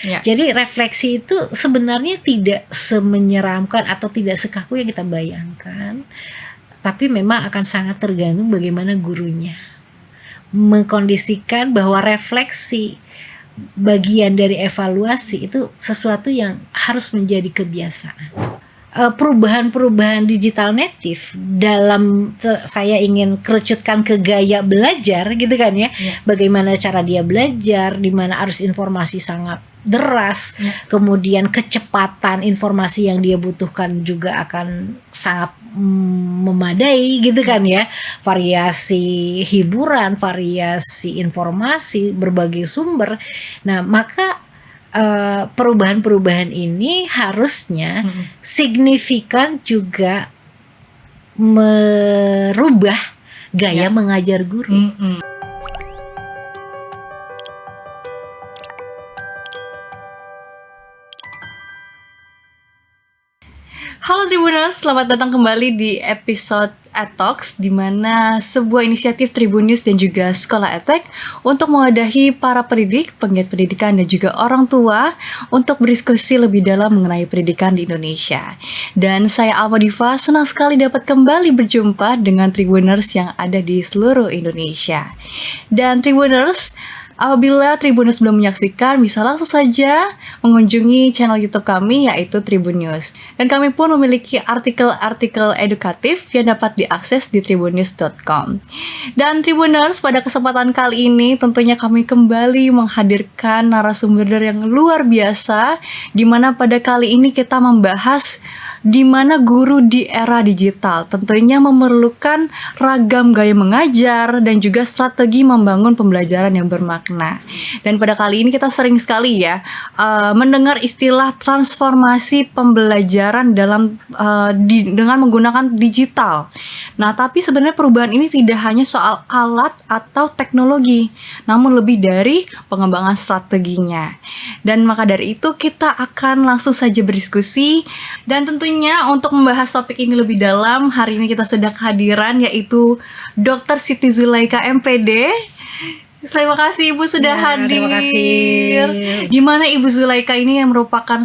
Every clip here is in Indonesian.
Ya. Jadi refleksi itu sebenarnya tidak semenyeramkan atau tidak sekaku yang kita bayangkan, tapi memang akan sangat tergantung bagaimana gurunya mengkondisikan bahwa refleksi bagian dari evaluasi itu sesuatu yang harus menjadi kebiasaan. Perubahan-perubahan digital native dalam saya ingin kerucutkan ke gaya belajar gitu kan ya. Bagaimana cara dia belajar, di mana arus informasi sangat deras, kemudian kecepatan informasi yang dia butuhkan juga akan sangat memadai gitu kan ya. Variasi hiburan, variasi informasi, berbagai sumber. Nah, maka perubahan-perubahan ini harusnya signifikan juga merubah gaya mengajar guru. Halo Tribuners, selamat datang kembali di episode Talks, di mana sebuah inisiatif Tribun News dan juga Sekolah EdTech untuk mewadahi para pendidik, penggiat pendidikan dan juga orang tua untuk berdiskusi lebih dalam mengenai pendidikan di Indonesia. Dan saya Alma Diva senang sekali dapat kembali berjumpa dengan Tribuners yang ada di seluruh Indonesia. Dan Tribuners, apabila Tribuners belum menyaksikan, bisa langsung saja mengunjungi channel YouTube kami yaitu Tribun News. Dan kami pun memiliki artikel-artikel edukatif yang dapat diakses di tribunnews.com. Dan Tribuners, pada kesempatan kali ini tentunya kami kembali menghadirkan narasumber yang luar biasa, di mana pada kali ini kita membahas di mana guru di era digital tentunya memerlukan ragam gaya mengajar dan juga strategi membangun pembelajaran yang bermakna. Dan pada kali ini kita sering sekali ya mendengar istilah transformasi pembelajaran dengan menggunakan digital. Nah, tapi sebenarnya perubahan ini tidak hanya soal alat atau teknologi, namun lebih dari pengembangan strateginya. Dan maka dari itu kita akan langsung saja berdiskusi, dan tentunya untuk membahas topik ini lebih dalam, hari ini kita sudah kehadiran yaitu Dr. Siti Zulaika MPD. Terima kasih Ibu sudah hadir. Terima kasih. Di mana Ibu Zulaika ini yang merupakan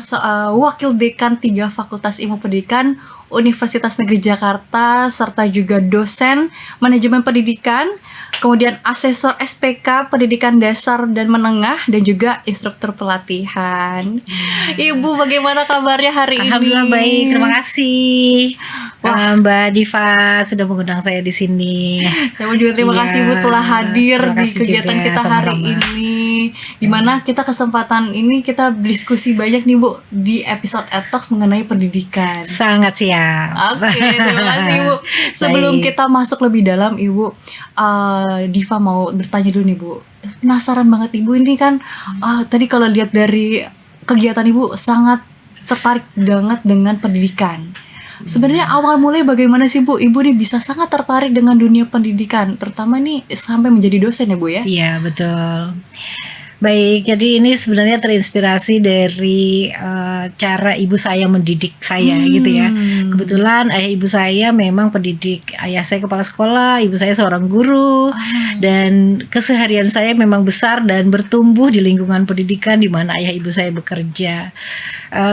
wakil dekan 3 Fakultas Ilmu Pendidikan Universitas Negeri Jakarta, serta juga dosen manajemen pendidikan, kemudian asesor SPK pendidikan dasar dan menengah, dan juga instruktur pelatihan. Ibu, bagaimana kabarnya hari ini? Alhamdulillah baik, terima kasih. Mbak Diva sudah mengundang saya di sini. Saya juga terima kasih Ibu telah hadir di kegiatan kita hari ini. Dimana kita kesempatan ini kita diskusi banyak nih Bu di episode Talks mengenai pendidikan. Sangat siap. Oke, terima kasih Ibu. Sebelum kita masuk lebih dalam Ibu, Diva mau bertanya dulu nih Bu. Penasaran banget Ibu ini kan tadi kalau lihat dari kegiatan Ibu sangat tertarik banget dengan pendidikan. Sebenarnya awal mulai bagaimana sih Bu? Ibu nih bisa sangat tertarik dengan dunia pendidikan, terutama nih sampai menjadi dosen ya Bu ya? Iya, betul. Baik, jadi ini sebenarnya terinspirasi dari cara ibu saya mendidik saya gitu ya. Kebetulan ayah ibu saya memang pendidik. Ayah saya kepala sekolah, ibu saya seorang guru. Dan keseharian saya memang besar dan bertumbuh di lingkungan pendidikan di mana ayah ibu saya bekerja.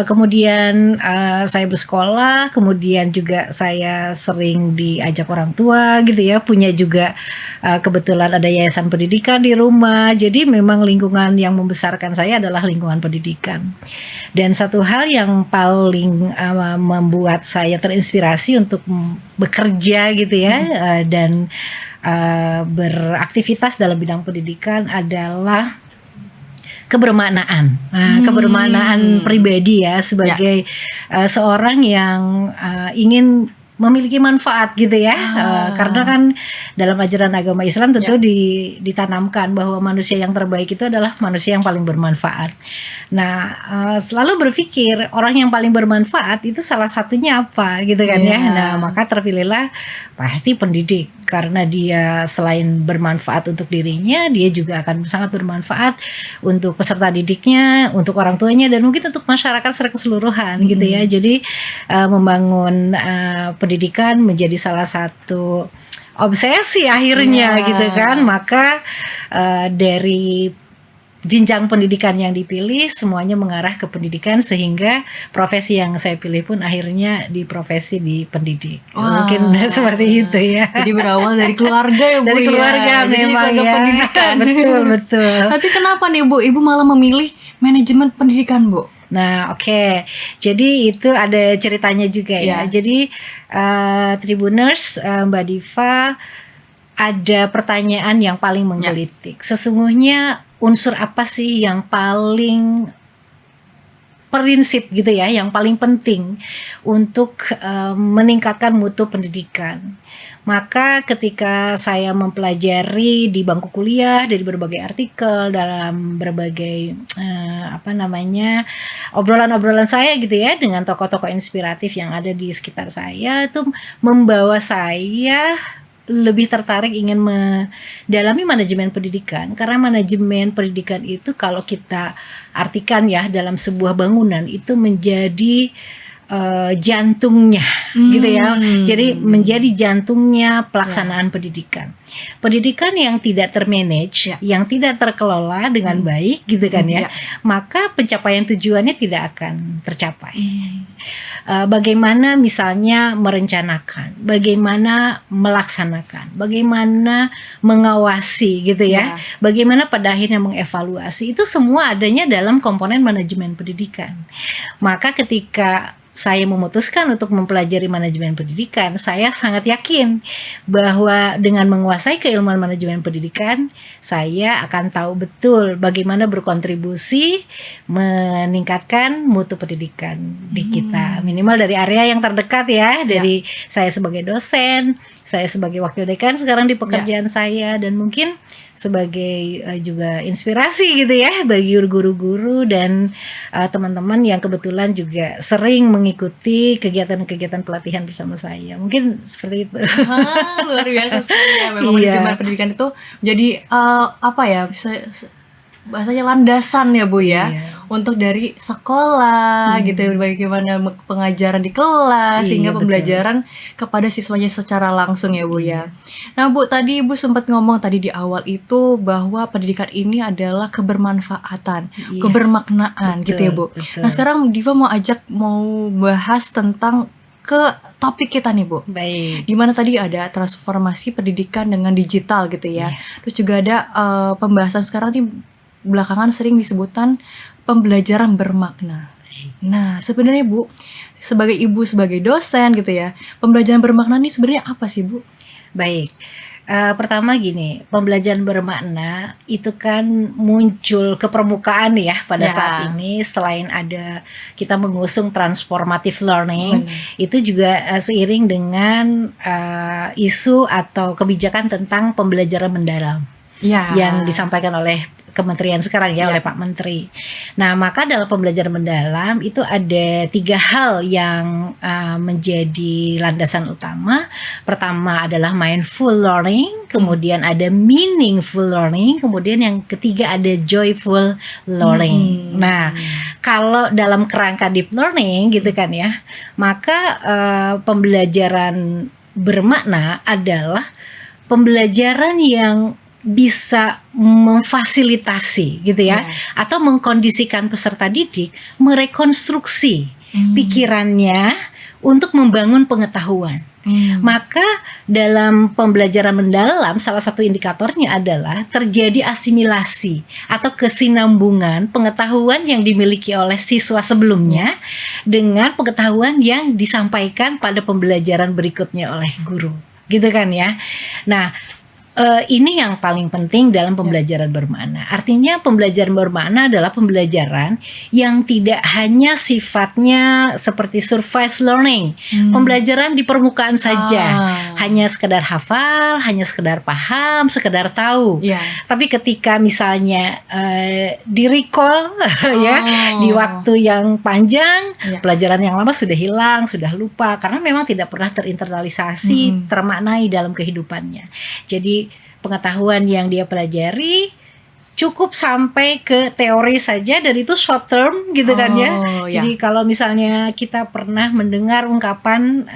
Kemudian saya bersekolah, kemudian juga saya sering diajak orang tua gitu ya. Punya juga kebetulan ada yayasan pendidikan di rumah. Jadi memang lingkungan yang membesarkan saya adalah lingkungan pendidikan. Dan satu hal yang paling membuat saya terinspirasi untuk bekerja gitu ya, dan beraktivitas dalam bidang pendidikan adalah kebermaknaan. Kebermaknaan pribadi ya, sebagai seorang yang ingin memiliki manfaat gitu ya. Karena kan dalam ajaran agama Islam tentu ditanamkan bahwa manusia yang terbaik itu adalah manusia yang paling bermanfaat. Nah, selalu berpikir orang yang paling bermanfaat itu salah satunya apa gitu kan ya. Nah, maka terpilihlah pasti pendidik, karena dia selain bermanfaat untuk dirinya, dia juga akan sangat bermanfaat untuk peserta didiknya, untuk orang tuanya, dan mungkin untuk masyarakat secara keseluruhan gitu ya. Jadi membangun pendidikan menjadi salah satu obsesi akhirnya gitu kan. Maka dari jenjang pendidikan yang dipilih semuanya mengarah ke pendidikan, sehingga profesi yang saya pilih pun akhirnya di profesi di pendidik. Wah. Mungkin seperti itu ya. Jadi berawal dari keluarga ya Bu Dari keluarga ya. Jadi memang keluarga ya. pendidikan. Betul. Tapi kenapa nih Bu, Ibu malah memilih manajemen pendidikan Bu? Nah, oke. Jadi itu ada ceritanya juga ya. Iya. Jadi Tribuners, Mbak Diva, ada pertanyaan yang paling menggelitik. Sesungguhnya unsur apa sih yang paling prinsip gitu ya, yang paling penting untuk meningkatkan mutu pendidikan? Maka ketika saya mempelajari di bangku kuliah, dari berbagai artikel, dalam berbagai obrolan-obrolan saya gitu ya dengan tokoh-tokoh inspiratif yang ada di sekitar saya, itu membawa saya lebih tertarik ingin mendalami manajemen pendidikan, karena manajemen pendidikan itu kalau kita artikan ya dalam sebuah bangunan itu menjadi jantungnya gitu ya. Jadi menjadi jantungnya pelaksanaan pendidikan. Pendidikan yang tidak termanage, yang tidak terkelola dengan baik gitu kan ya, maka pencapaian tujuannya tidak akan tercapai. Bagaimana misalnya merencanakan, bagaimana melaksanakan, bagaimana mengawasi gitu ya, bagaimana pada akhirnya mengevaluasi, itu semua adanya dalam komponen manajemen pendidikan. Maka ketika saya memutuskan untuk mempelajari manajemen pendidikan, saya sangat yakin bahwa dengan menguasai keilmuan manajemen pendidikan, saya akan tahu betul bagaimana berkontribusi meningkatkan mutu pendidikan di kita. Minimal dari area yang terdekat ya, dari saya sebagai dosen, saya sebagai wakil dekan sekarang di pekerjaan saya, dan mungkin sebagai juga inspirasi gitu ya bagi guru-guru dan teman-teman yang kebetulan juga sering mengikuti kegiatan-kegiatan pelatihan bersama saya. Mungkin seperti itu. Luar biasa sekali ya. Memang manajemen pendidikan itu jadi bisa bahasanya landasan ya Bu ya, untuk dari sekolah gitu ya, bagaimana pengajaran di kelas sehingga pembelajaran kepada siswanya secara langsung ya Bu ya. Nah Bu, tadi Ibu sempat ngomong tadi di awal itu bahwa pendidikan ini adalah kebermanfaatan, kebermaknaan gitu ya Bu. Nah sekarang Diva mau bahas tentang ke topik kita nih Bu. Baik. Dimana tadi ada transformasi pendidikan dengan digital gitu ya. Terus juga ada pembahasan sekarang nih belakangan sering disebutkan pembelajaran bermakna. Nah, sebenarnya Bu, sebagai ibu, sebagai dosen gitu ya, pembelajaran bermakna ini sebenarnya apa sih Bu? Baik. Pertama gini, pembelajaran bermakna itu kan muncul ke permukaan ya pada saat ini, selain ada kita mengusung transformative learning, itu juga seiring dengan isu atau kebijakan tentang pembelajaran mendalam yang disampaikan oleh Kementerian sekarang ya, oleh Pak Menteri. Nah, maka dalam pembelajaran mendalam itu ada 3 hal yang menjadi landasan utama. Pertama adalah mindful learning, kemudian ada meaningful learning, kemudian yang ketiga ada joyful learning. Nah, kalau dalam kerangka deep learning gitu kan ya, maka pembelajaran bermakna adalah pembelajaran yang bisa memfasilitasi gitu ya, atau mengkondisikan peserta didik merekonstruksi pikirannya untuk membangun pengetahuan. Maka dalam pembelajaran mendalam salah satu indikatornya adalah terjadi asimilasi atau kesinambungan pengetahuan yang dimiliki oleh siswa sebelumnya dengan pengetahuan yang disampaikan pada pembelajaran berikutnya oleh guru, gitu kan ya. Nah, ini yang paling penting dalam pembelajaran bermakna. Artinya pembelajaran bermakna adalah pembelajaran yang tidak hanya sifatnya seperti surface learning, pembelajaran di permukaan saja, hanya sekedar hafal, hanya sekedar paham, sekedar tahu. Tapi ketika misalnya di recall ya di waktu yang panjang, pelajaran yang lama sudah hilang, sudah lupa, karena memang tidak pernah terinternalisasi, termaknai dalam kehidupannya. Jadi pengetahuan yang dia pelajari cukup sampai ke teori saja, dan itu short term gitu kan ya. Jadi kalau misalnya kita pernah mendengar ungkapan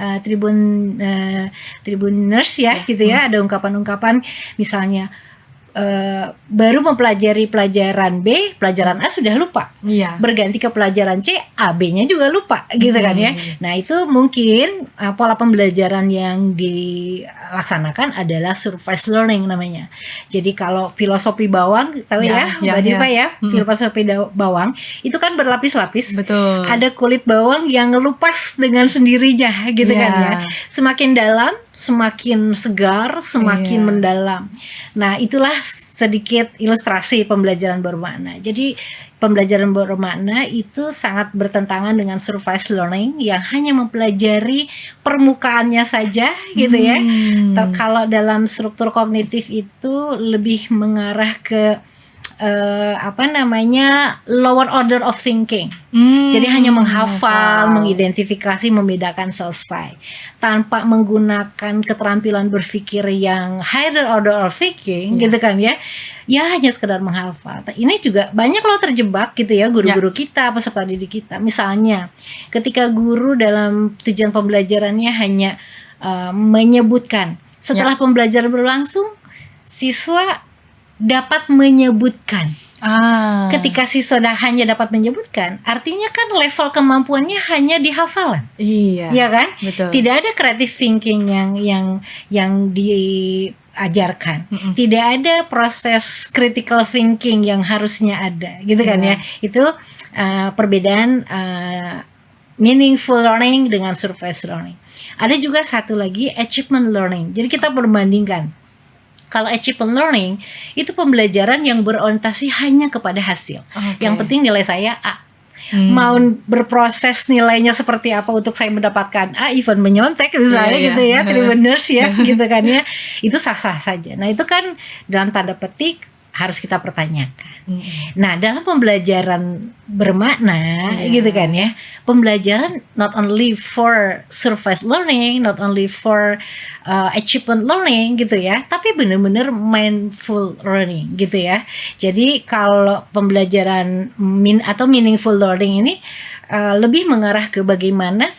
Tribuners ya gitu ya, ada ungkapan-ungkapan misalnya baru mempelajari pelajaran B, pelajaran A sudah lupa. Iya. Berganti ke pelajaran C, A, B-nya juga lupa, gitu kan ya. Nah, itu mungkin pola pembelajaran yang dilaksanakan adalah supervised learning namanya. Jadi kalau filosofi bawang, tahu ya, Mbak Diva ya, filosofi bawang itu kan berlapis-lapis. Betul. Ada kulit bawang yang lepas dengan sendirinya, gitu kan ya. Semakin dalam, semakin segar, semakin mendalam. Nah, itulah sedikit ilustrasi pembelajaran bermakna. Jadi pembelajaran bermakna itu sangat bertentangan dengan supervised learning yang hanya mempelajari permukaannya saja, gitu ya. Kalau dalam struktur kognitif itu lebih mengarah ke lower order of thinking. Jadi hanya menghafal, mengidentifikasi, membedakan, selesai, tanpa menggunakan keterampilan berpikir yang higher order of thinking, gitu kan ya. Ya hanya sekedar menghafal. Ini juga banyak loh terjebak gitu ya, guru-guru kita, peserta didik kita. Misalnya ketika guru dalam tujuan pembelajarannya hanya menyebutkan, setelah pembelajaran berlangsung siswa dapat menyebutkan. Ketika siswa hanya dapat menyebutkan, artinya kan level kemampuannya hanya di hafalan. Iya kan? Betul. Tidak ada creative thinking yang diajarkan. Tidak ada proses critical thinking yang harusnya ada, gitu kan ya. Itu perbedaan meaningful learning dengan supervised learning. Ada juga satu lagi, achievement learning. Jadi kita perbandingkan. Kalau achievement learning itu pembelajaran yang berorientasi hanya kepada hasil. Yang penting nilai saya A. Mau berproses nilainya seperti apa untuk saya mendapatkan A, even menyontek misalnya gitu ya, Tribuners ya, gitu kan ya. Itu sah-sah saja. Nah, itu kan dalam tanda petik harus kita pertanyakan. Nah, dalam pembelajaran bermakna, gitu kan ya, pembelajaran not only for supervised learning, not only for achievement learning, gitu ya, tapi benar-benar mindful learning, gitu ya. Jadi kalau pembelajaran atau meaningful learning ini lebih mengarah ke bagaimana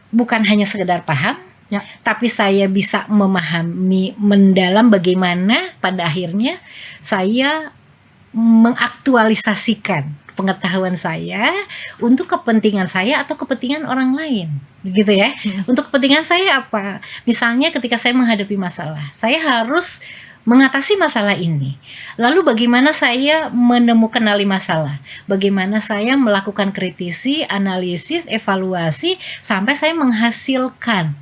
bukan hanya sekedar paham, tapi saya bisa memahami mendalam bagaimana pada akhirnya saya mengaktualisasikan pengetahuan saya untuk kepentingan saya atau kepentingan orang lain, gitu ya. Untuk kepentingan saya apa? Misalnya ketika saya menghadapi masalah, saya harus mengatasi masalah ini. Lalu bagaimana saya menemukan masalah? Bagaimana saya melakukan kritisi, analisis, evaluasi sampai saya menghasilkan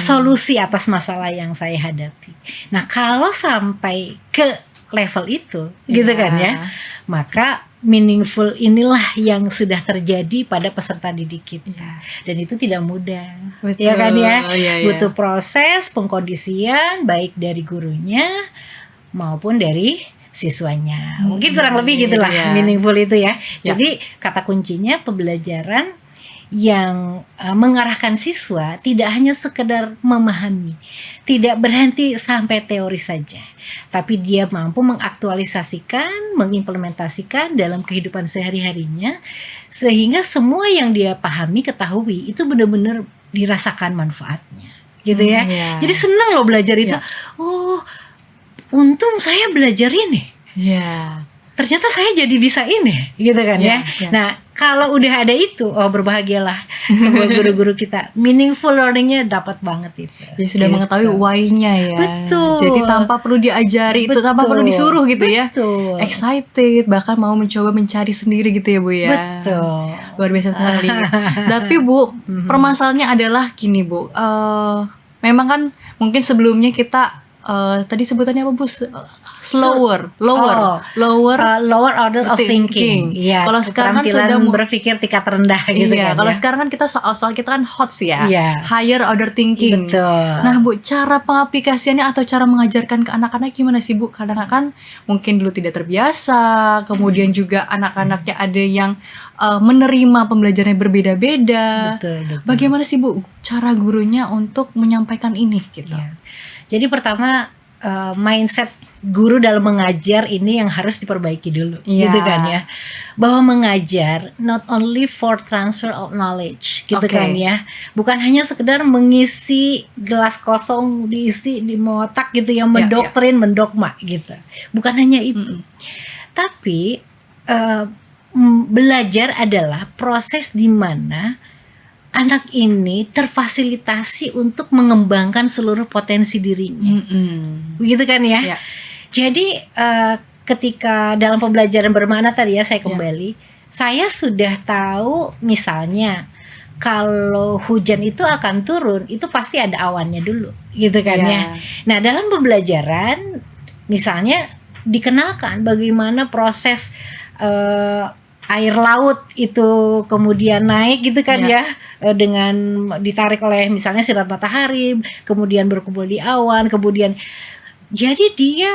solusi atas masalah yang saya hadapi. Nah, kalau sampai ke level itu, gitu kan ya, maka meaningful inilah yang sudah terjadi pada peserta didik kita. Dan itu tidak mudah. Betul. Ya kan ya, butuh proses pengkondisian baik dari gurunya maupun dari siswanya. Mungkin kurang lebih gitulah meaningful itu ya. Jadi kata kuncinya pembelajaran yang mengarahkan siswa tidak hanya sekedar memahami, tidak berhenti sampai teori saja, tapi dia mampu mengaktualisasikan, mengimplementasikan dalam kehidupan sehari-harinya, sehingga semua yang dia pahami, ketahui itu benar-benar dirasakan manfaatnya, gitu ya. Jadi senang loh belajar itu. Oh, untung saya belajar ini. Ternyata saya jadi bisa ini, gitu kan ya. Nah, kalau udah ada itu, berbahagialah semua guru-guru kita. Meaningful learningnya dapat banget itu. Jadi sudah mengetahui why-nya ya. Betul. Jadi tanpa perlu diajari, itu tanpa perlu disuruh gitu ya. Excited, bahkan mau mencoba mencari sendiri gitu ya Bu ya. Betul. Luar biasa sekali. Tapi Bu, permasalahannya adalah gini Bu. Memang kan mungkin sebelumnya kita tadi sebutannya apa Bu? Lower order of thinking. Iya. Kalau sekarang kan sudah berpikir tingkat rendah gitu kan. Kalau sekarang kan kita soal kita kan HOTS ya. Iya. Higher order thinking. Betul. Nah Bu, cara pengaplikasiannya atau cara mengajarkan ke anak-anak gimana sih Bu? Karena kan mungkin dulu tidak terbiasa, kemudian juga anak-anaknya ada yang menerima pembelajarannya berbeda-beda. Betul. Bagaimana sih Bu cara gurunya untuk menyampaikan ini gitu? Ya. Jadi pertama mindset guru dalam mengajar ini yang harus diperbaiki dulu, Iya. gitu kan ya. Bahwa mengajar not only for transfer of knowledge, gitu Oke. kan ya. Bukan hanya sekedar mengisi gelas kosong diisi di otak gitu ya, mendoktrin, mendogma gitu. Bukan hanya itu. Tapi belajar adalah proses di mana anak ini terfasilitasi untuk mengembangkan seluruh potensi dirinya. Begitu kan ya? Ya. Jadi ketika dalam pembelajaran bermakna tadi ya, saya kembali, saya sudah tahu misalnya kalau hujan itu akan turun, itu pasti ada awannya dulu, gitu kan ya. Nah, dalam pembelajaran misalnya dikenalkan bagaimana proses air laut itu kemudian naik gitu kan ya, dengan ditarik oleh misalnya sinar matahari, kemudian berkumpul di awan, kemudian jadi dia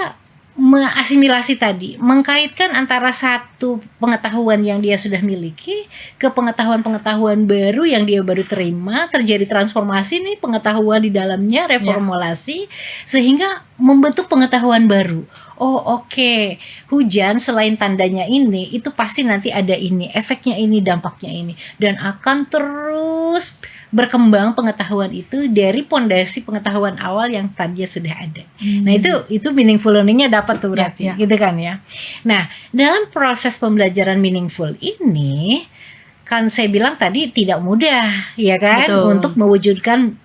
mengasimilasi tadi, mengkaitkan antara satu pengetahuan yang dia sudah miliki ke pengetahuan-pengetahuan baru yang dia baru terima, terjadi transformasi nih pengetahuan di dalamnya, reformulasi, sehingga membentuk pengetahuan baru. Oh oke, hujan selain tandanya ini, itu pasti nanti ada ini, efeknya ini, dampaknya ini, dan akan terus berkembang pengetahuan itu dari pondasi pengetahuan awal yang tadinya sudah ada. Nah itu meaningful learningnya dapat tuh berarti, gitu kan ya. Nah dalam proses pembelajaran meaningful ini kan saya bilang tadi tidak mudah ya kan. Betul. Untuk mewujudkan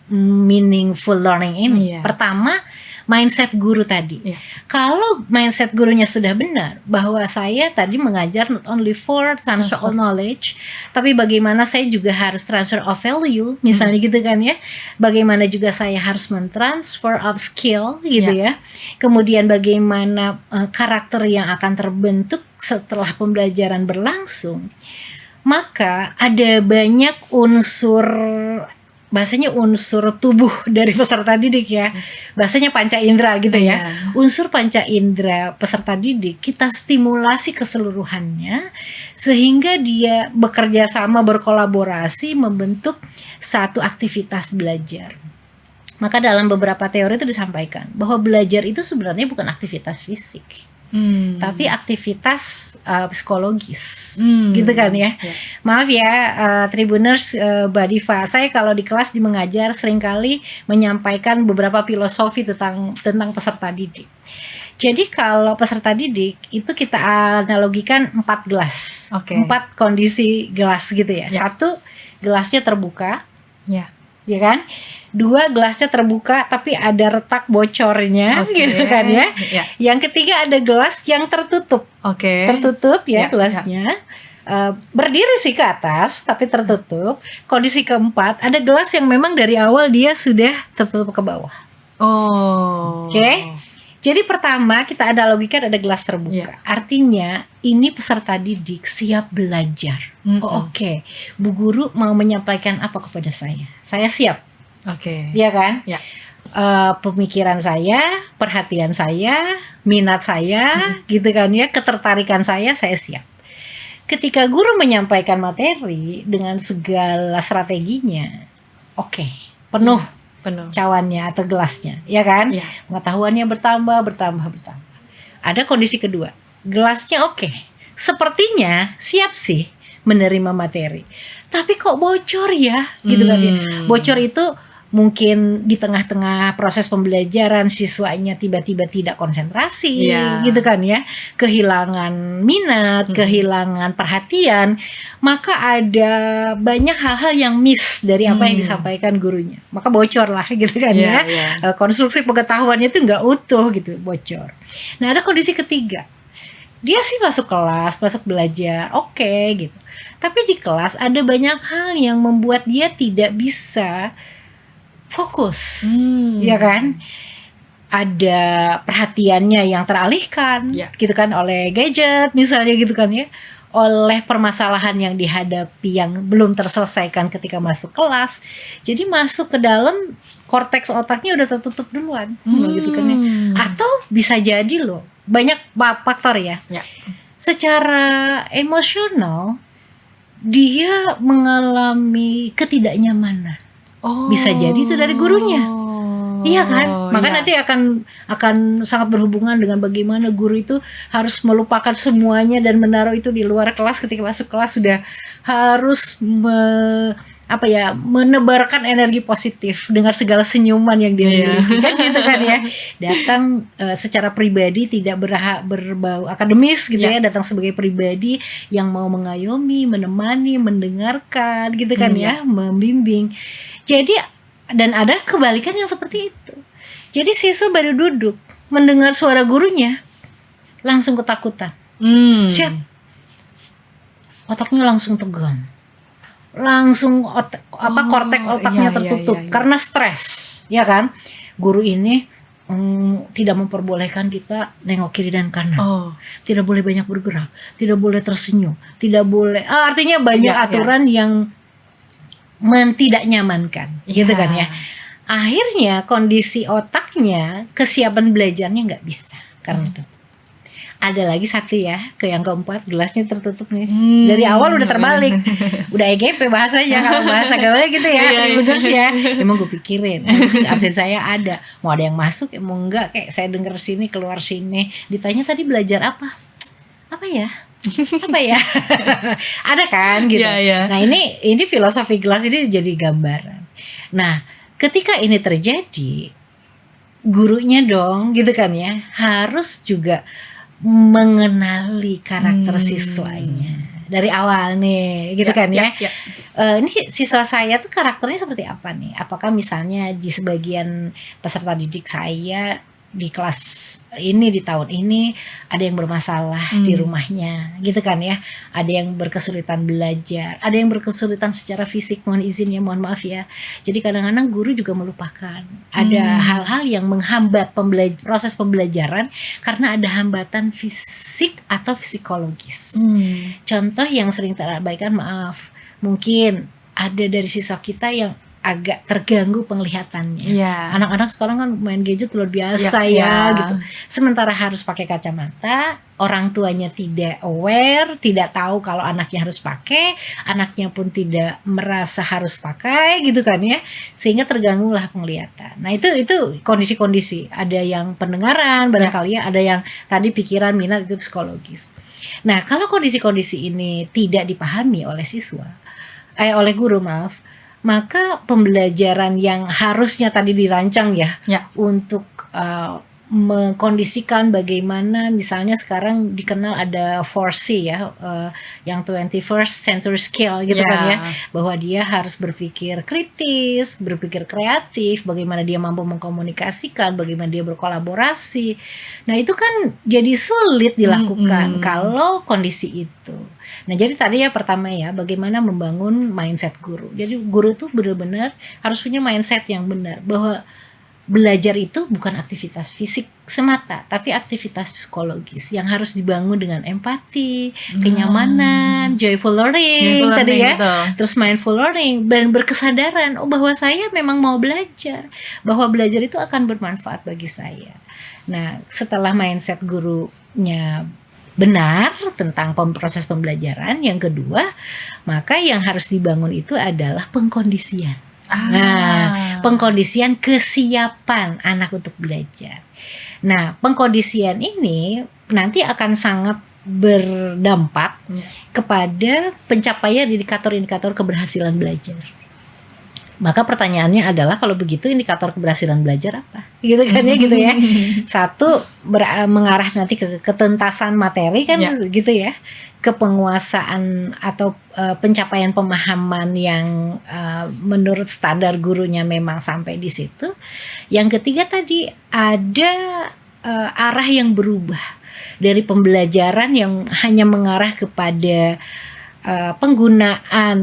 meaningful learning ini. Pertama mindset guru tadi. Kalau mindset gurunya sudah benar bahwa saya tadi mengajar not only for transfer of knowledge, tapi bagaimana saya juga harus transfer of value, misalnya gitu kan ya. Bagaimana juga saya harus mentransfer of skill gitu ya. Kemudian bagaimana karakter yang akan terbentuk setelah pembelajaran berlangsung. Maka ada banyak unsur, bahasanya unsur tubuh dari peserta didik ya, bahasanya panca indera gitu ya. Unsur panca indera peserta didik kita stimulasi keseluruhannya sehingga dia bekerja sama, berkolaborasi membentuk satu aktivitas belajar. Maka dalam beberapa teori itu disampaikan bahwa belajar itu sebenarnya bukan aktivitas fisik, tapi aktivitas psikologis, gitu kan ya. Maaf ya Tribuners, Mbak Diva, saya kalau di kelas di mengajar seringkali menyampaikan beberapa filosofi tentang peserta didik. Jadi kalau peserta didik itu kita analogikan 4 gelas, 4 kondisi gelas gitu ya. 1, gelasnya terbuka, ya kan. 2, gelasnya terbuka tapi ada retak bocornya, gitu kan ya. Yang ketiga ada gelas yang tertutup, tertutup ya gelasnya. Berdiri sih ke atas tapi tertutup. Kondisi keempat ada gelas yang memang dari awal dia sudah tertutup ke bawah. Jadi pertama kita analogikan ada gelas terbuka. Artinya ini peserta didik siap belajar. Bu guru mau menyampaikan apa kepada saya? Saya siap. Iya kan? Pemikiran saya, perhatian saya, minat saya, gitu kan ya, ketertarikan saya siap. Ketika guru menyampaikan materi dengan segala strateginya, penuh cawannya atau gelasnya, ya kan? Pengetahuannya bertambah. Ada kondisi kedua, gelasnya sepertinya siap sih menerima materi, tapi kok bocor ya, gitu kan ya. Bocor itu mungkin di tengah-tengah proses pembelajaran siswanya tiba-tiba tidak konsentrasi, gitu kan ya, kehilangan minat, kehilangan perhatian, maka ada banyak hal-hal yang miss dari apa yang disampaikan gurunya, maka bocor lah, gitu kan ya. Konstruksi pengetahuannya itu nggak utuh gitu, bocor. Nah ada kondisi ketiga, dia sih masuk kelas, masuk belajar, gitu, tapi di kelas ada banyak hal yang membuat dia tidak bisa fokus, ya kan? Ada perhatiannya yang teralihkan, gitu kan, oleh gadget misalnya, gitu kan ya, oleh permasalahan yang dihadapi yang belum terselesaikan ketika masuk kelas. Jadi masuk ke dalam korteks otaknya udah tertutup duluan, gitu kan ya. Atau bisa jadi loh, banyak faktor ya. Secara emosional dia mengalami ketidaknyamanan. Bisa jadi itu dari gurunya, Iya kan? Maka iya. nanti akan sangat berhubungan dengan bagaimana guru itu harus melupakan semuanya dan menaruh itu di luar kelas. Ketika masuk kelas sudah harus menebarkan energi positif dengan segala senyuman yang dia Iya. miliki, kan gitu kan ya. Datang secara pribadi, tidak berbau akademis gitu ya, datang sebagai pribadi yang mau mengayomi, menemani, mendengarkan gitu kan ya, membimbing. Jadi dan ada kebalikan yang seperti itu. Jadi siswa baru duduk mendengar suara gurunya langsung ketakutan. Siap. Otaknya langsung tegang. Langsung kortek otaknya tertutup karena stres, ya kan? Guru ini tidak memperbolehkan kita nengok kiri dan kanan. Tidak boleh banyak bergerak, tidak boleh tersenyum, tidak boleh artinya banyak aturan yang tidak nyamankan, gitu kan ya. Akhirnya kondisi otaknya, kesiapan belajarnya nggak bisa karena itu. Ada lagi satu ya, ke yang keempat, gelasnya tertutup nih. Dari awal udah terbalik, udah EGP bahasanya, kalau bahasa gaul gitu ya, Tribuners ya. Emang gue pikirin, absen saya ada, mau ada yang masuk, mau enggak, kayak saya denger sini, keluar sini. Ditanya tadi belajar apa? Apa ya? Ada kan gitu. Nah ini filosofi gelas ini jadi gambaran. Nah ketika ini terjadi, gurunya dong gitu kan ya, harus juga mengenali karakter siswanya dari awal nih gitu kan ya. Ini siswa saya tuh karakternya seperti apa nih? Apakah misalnya di sebagian peserta didik saya di kelas ini di tahun ini ada yang bermasalah di rumahnya gitu kan ya, ada yang berkesulitan belajar, ada yang berkesulitan secara fisik, mohon maaf ya. Jadi kadang-kadang guru juga melupakan ada hal-hal yang menghambat proses pembelajaran karena ada hambatan fisik atau psikologis. Contoh yang sering terabaikan, maaf, mungkin ada dari siswa kita yang agak terganggu penglihatannya. Anak-anak sekarang kan main gadget luar biasa gitu. Sementara harus pakai kacamata, orang tuanya tidak aware, tidak tahu kalau anaknya harus pakai, anaknya pun tidak merasa harus pakai gitu kan ya, sehingga terganggulah penglihatan. Nah itu kondisi-kondisi. Ada yang pendengaran, barangkali ada yang tadi pikiran, minat, itu psikologis. Nah kalau kondisi-kondisi ini tidak dipahami oleh oleh guru, maka pembelajaran yang harusnya tadi dirancang untuk mengkondisikan bagaimana, misalnya sekarang dikenal ada 4C ya, yang 21st century skill gitu kan ya, bahwa dia harus berpikir kritis, berpikir kreatif, bagaimana dia mampu mengkomunikasikan, bagaimana dia berkolaborasi. Nah itu kan jadi sulit dilakukan kalau kondisi itu. Nah jadi tadi ya pertama ya, bagaimana membangun mindset guru. Jadi guru tuh benar-benar harus punya mindset yang benar, bahwa belajar itu bukan aktivitas fisik semata, tapi aktivitas psikologis yang harus dibangun dengan empati, kenyamanan, joyful learning tadi ya, terus mindful learning, dan berkesadaran bahwa saya memang mau belajar, bahwa belajar itu akan bermanfaat bagi saya. Nah setelah mindset gurunya benar tentang proses pembelajaran, yang kedua maka yang harus dibangun itu adalah pengkondisian. Nah, pengkondisian kesiapan anak untuk belajar. Nah, pengkondisian ini nanti akan sangat berdampak kepada pencapaian indikator-indikator keberhasilan belajar. Maka pertanyaannya adalah, kalau begitu indikator keberhasilan belajar apa? Gitu kan ya, gitu ya. Satu mengarah nanti ke ketentasan materi kan gitu ya, ke penguasaan atau pencapaian pemahaman yang menurut standar gurunya memang sampai di situ. Yang ketiga tadi ada arah yang berubah dari pembelajaran yang hanya mengarah kepada penggunaan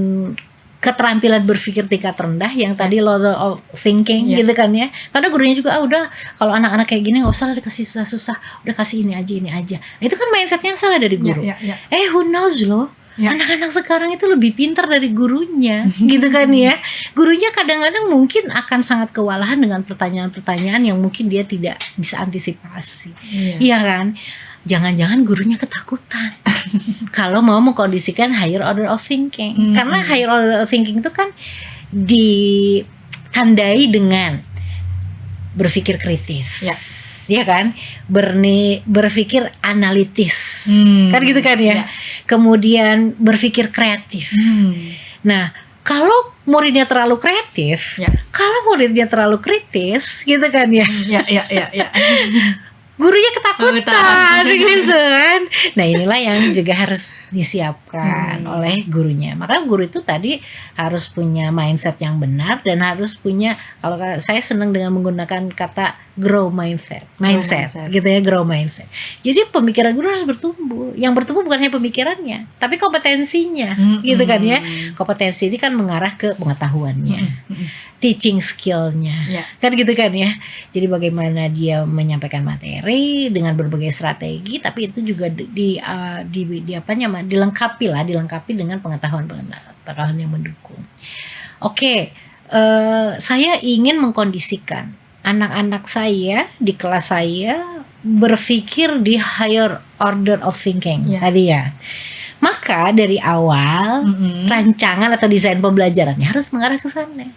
keterampilan berpikir tingkat rendah yang tadi level of thinking gitu kan ya. Karena gurunya juga udah, kalau anak-anak kayak gini nggak usah lah dikasih susah-susah, udah kasih ini aja. Itu kan mindset yang salah dari guru. Who knows loh, anak-anak sekarang itu lebih pintar dari gurunya gitu kan ya. Gurunya kadang-kadang mungkin akan sangat kewalahan dengan pertanyaan-pertanyaan yang mungkin dia tidak bisa antisipasi. Iya kan? Jangan-jangan gurunya ketakutan kalau mau mengkondisikan higher order of thinking. Karena higher order of thinking itu kan ditandai dengan berpikir kritis. Ya. Ya kan, berpikir analitis, kan gitu kan ya. Ya. Kemudian berpikir kreatif. Nah, kalau muridnya terlalu kreatif, Ya. kalau muridnya terlalu kritis, gitu kan ya, Ya. gurunya ketakutan Ketakutan. gitu kan. Nah, inilah yang juga harus disiapkan oleh gurunya. Maka guru itu tadi harus punya mindset yang benar dan harus punya, kalau saya senang dengan menggunakan kata grow mindset gitu ya, grow mindset. Jadi pemikiran guru harus bertumbuh. Yang bertumbuh bukan hanya pemikirannya, tapi kompetensinya, gitu kan ya. Kompetensi ini kan mengarah ke pengetahuannya, teaching skillnya, kan gitu kan ya. Jadi bagaimana dia menyampaikan materi dengan berbagai strategi, tapi itu juga dilengkapi dengan pengetahuan yang mendukung. Oke, saya ingin mengkondisikan anak-anak saya di kelas saya berpikir di higher order of thinking tadi ya. Maka dari awal rancangan atau desain pembelajarannya harus mengarah ke sana.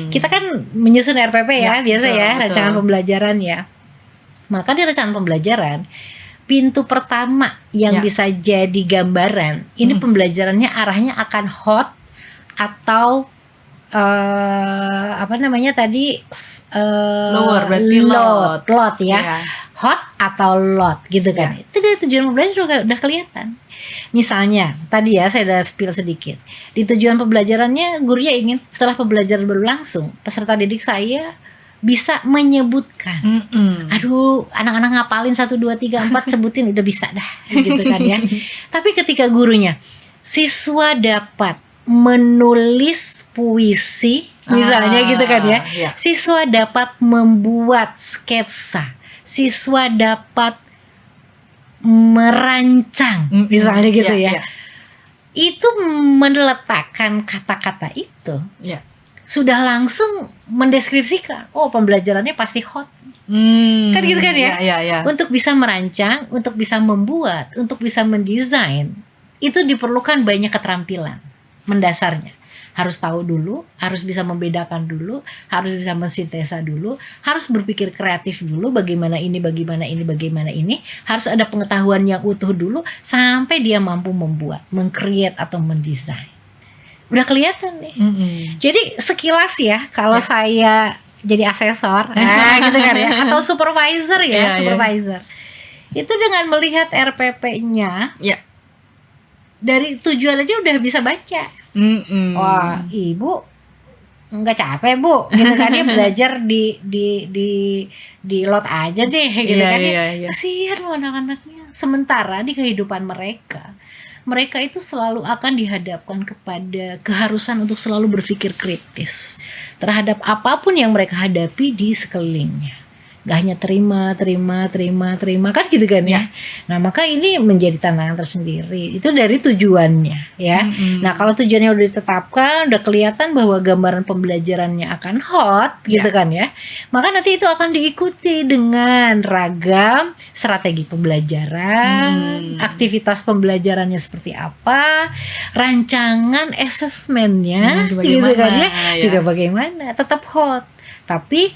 Kita kan menyusun RPP ya, biasa ya, rancangan pembelajaran ya. Maka di rancangan pembelajaran, pintu pertama yang bisa jadi gambaran, ini pembelajarannya arahnya akan hot atau lower, berarti lot ya. Hot atau lot gitu kan. Itu dari tujuan pembelajaran udah kelihatan. Misalnya tadi ya saya udah spill sedikit. Di tujuan pembelajarannya gurunya ingin setelah pembelajaran berlangsung peserta didik saya bisa menyebutkan. Aduh, anak-anak ngapalin 1 2 3 4 sebutin udah bisa dah gitu kan ya. Tapi ketika gurunya, siswa dapat menulis puisi misalnya gitu kan ya. Siswa dapat membuat sketsa. Siswa dapat merancang misalnya gitu ya. Itu meletakkan kata-kata itu. Sudah langsung mendeskripsikan, oh pembelajarannya pasti hot. Kan gitu kan ya. Untuk bisa merancang, untuk bisa membuat, untuk bisa mendesain, itu diperlukan banyak keterampilan mendasarnya. Harus tahu dulu, harus bisa membedakan dulu, harus bisa mensintesa dulu, harus berpikir kreatif dulu, bagaimana ini, harus ada pengetahuan yang utuh dulu sampai dia mampu membuat, meng-create atau mendesain. Udah kelihatan nih. Jadi sekilas ya, kalau saya jadi asesor, gitu kan ya, atau supervisor ya, itu dengan melihat RPP-nya, dari tujuan aja udah bisa baca. Wah, ibu nggak capek bu, gitu kan, dia belajar di lot aja deh, gitu kan ya. Kasihan loh anak-anaknya. Sementara di kehidupan mereka itu selalu akan dihadapkan kepada keharusan untuk selalu berpikir kritis terhadap apapun yang mereka hadapi di sekelilingnya. Gak hanya terima kan gitu kan ya. Nah, maka ini menjadi tantangan tersendiri. Itu dari tujuannya ya. Nah, kalau tujuannya udah ditetapkan, udah kelihatan bahwa gambaran pembelajarannya akan hot gitu kan ya. Maka nanti itu akan diikuti dengan ragam strategi pembelajaran, aktivitas pembelajarannya seperti apa, rancangan assessmentnya gitu kan ya. Juga bagaimana, tetap hot. Tapi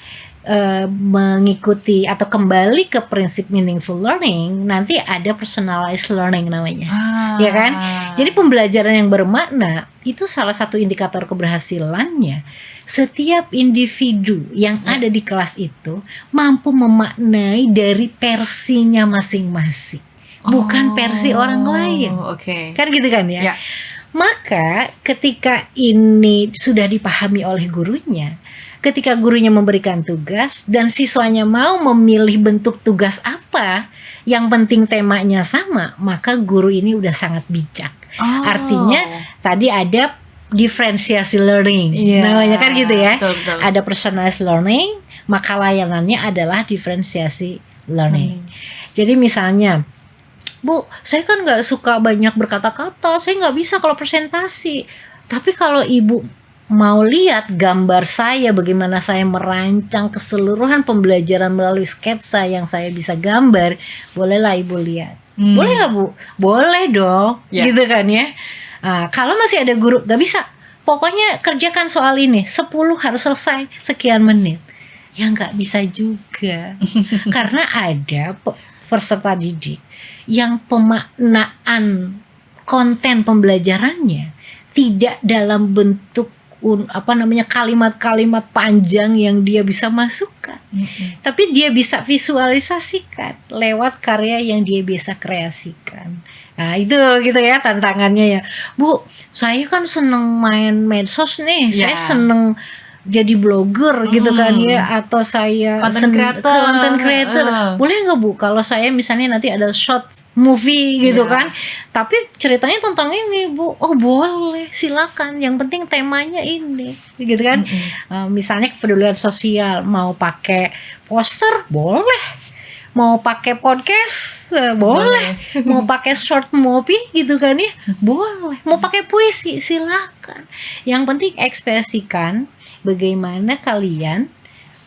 mengikuti atau kembali ke prinsip meaningful learning, nanti ada personalized learning namanya, ya kan? Jadi pembelajaran yang bermakna itu salah satu indikator keberhasilannya. Setiap individu yang ada di kelas itu mampu memaknai dari versinya masing-masing, bukan versi orang lain, kan gitu kan ya? Maka ketika ini sudah dipahami oleh gurunya, ketika gurunya memberikan tugas dan siswanya mau memilih bentuk tugas apa, yang penting temanya sama, maka guru ini udah sangat bijak. Artinya tadi ada diferensiasi learning, namanya kan gitu ya. Betul. Ada personalized learning, maka layanannya adalah diferensiasi learning. Jadi misalnya, Bu, saya kan nggak suka banyak berkata-kata, saya nggak bisa kalau presentasi. Tapi kalau ibu mau lihat gambar saya, bagaimana saya merancang keseluruhan pembelajaran melalui sketsa yang saya bisa gambar, bolehlah ibu lihat. Boleh nggak Bu? Boleh dong, gitu kan ya. Kalau masih ada guru, nggak bisa, pokoknya kerjakan soal ini, 10 harus selesai sekian menit. Ya nggak bisa juga. Karena ada peserta didik yang pemaknaan konten pembelajarannya tidak dalam bentuk kalimat-kalimat panjang yang dia bisa masukkan, tapi dia bisa visualisasikan lewat karya yang dia bisa kreasikan. Nah itu gitu ya tantangannya ya, Bu. Saya kan seneng main medsos nih, saya seneng jadi blogger gitu kan ya, atau saya content creator. Boleh nggak Bu kalau saya misalnya nanti ada short movie gitu kan, tapi ceritanya tentang ini Bu? Oh boleh, silakan, yang penting temanya ini gitu kan. Misalnya kepedulian sosial, mau pakai poster boleh, mau pakai podcast boleh, mau pakai short movie gitu kan ya boleh, mau pakai puisi silakan, yang penting ekspresikan bagaimana kalian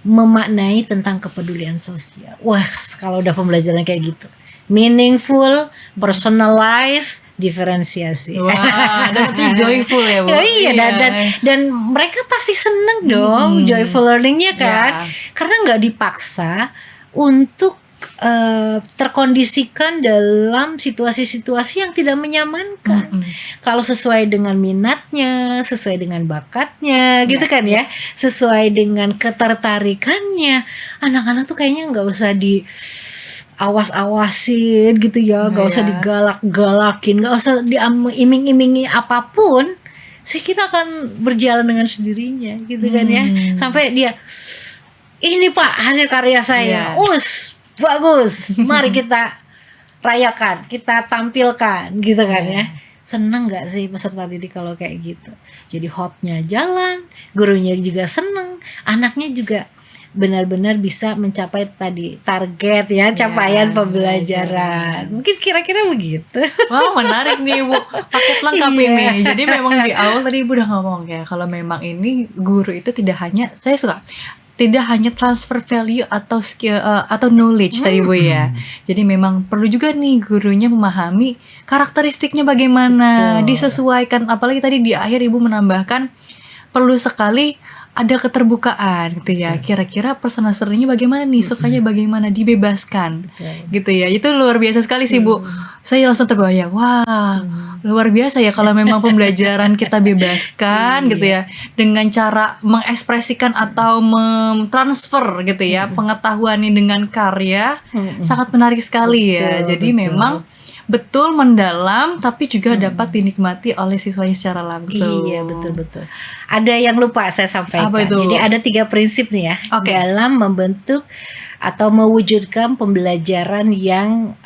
memaknai tentang kepedulian sosial. Wah, kalau udah pembelajaran kayak gitu, meaningful, personalized, diferensiasi. Wah, dan itu joyful ya, Bu. Iya, dan mereka pasti seneng dong, joyful learningnya kan, karena nggak dipaksa untuk terkondisikan dalam situasi-situasi yang tidak menyamankan. Kalau sesuai dengan minatnya, sesuai dengan bakatnya, gitu kan ya, sesuai dengan ketertarikannya, anak-anak tuh kayaknya nggak usah di awas-awasin gitu ya, nggak usah digalak-galakin, nggak usah diiming-imingi apapun. Saya kira akan berjalan dengan sendirinya, gitu kan ya, sampai dia, ini Pak hasil karya saya, bagus, mari kita rayakan, kita tampilkan, gitu kan ya. Seneng gak sih peserta didik kalau kayak gitu? Jadi hotnya jalan, gurunya juga seneng, anaknya juga benar-benar bisa mencapai tadi target ya, capaian pembelajaran. Mungkin kira-kira begitu. Wah, menarik nih Bu, paket lengkap ini. Jadi memang di awal tadi Ibu udah ngomong ya, kalau memang ini guru itu tidak hanya, saya suka, tidak hanya transfer value atau skill atau knowledge tadi Bu ya. Jadi memang perlu juga nih gurunya memahami karakteristiknya bagaimana, disesuaikan. Apalagi tadi di akhir Ibu menambahkan perlu sekali ada keterbukaan gitu ya. Kira-kira personalitasnya bagaimana nih, sukanya bagaimana, dibebaskan gitu ya. Itu luar biasa sekali sih Bu. Saya langsung terbayang, wah luar biasa ya kalau memang pembelajaran kita bebaskan gitu ya, dengan cara mengekspresikan atau mentransfer gitu ya pengetahuannya dengan karya, sangat menarik sekali ya. Jadi memang betul mendalam, tapi juga dapat dinikmati oleh siswanya secara langsung. Iya, betul. Ada yang lupa saya sampaikan. Apa itu? Jadi ada 3 prinsip nih ya, dalam membentuk atau mewujudkan pembelajaran yang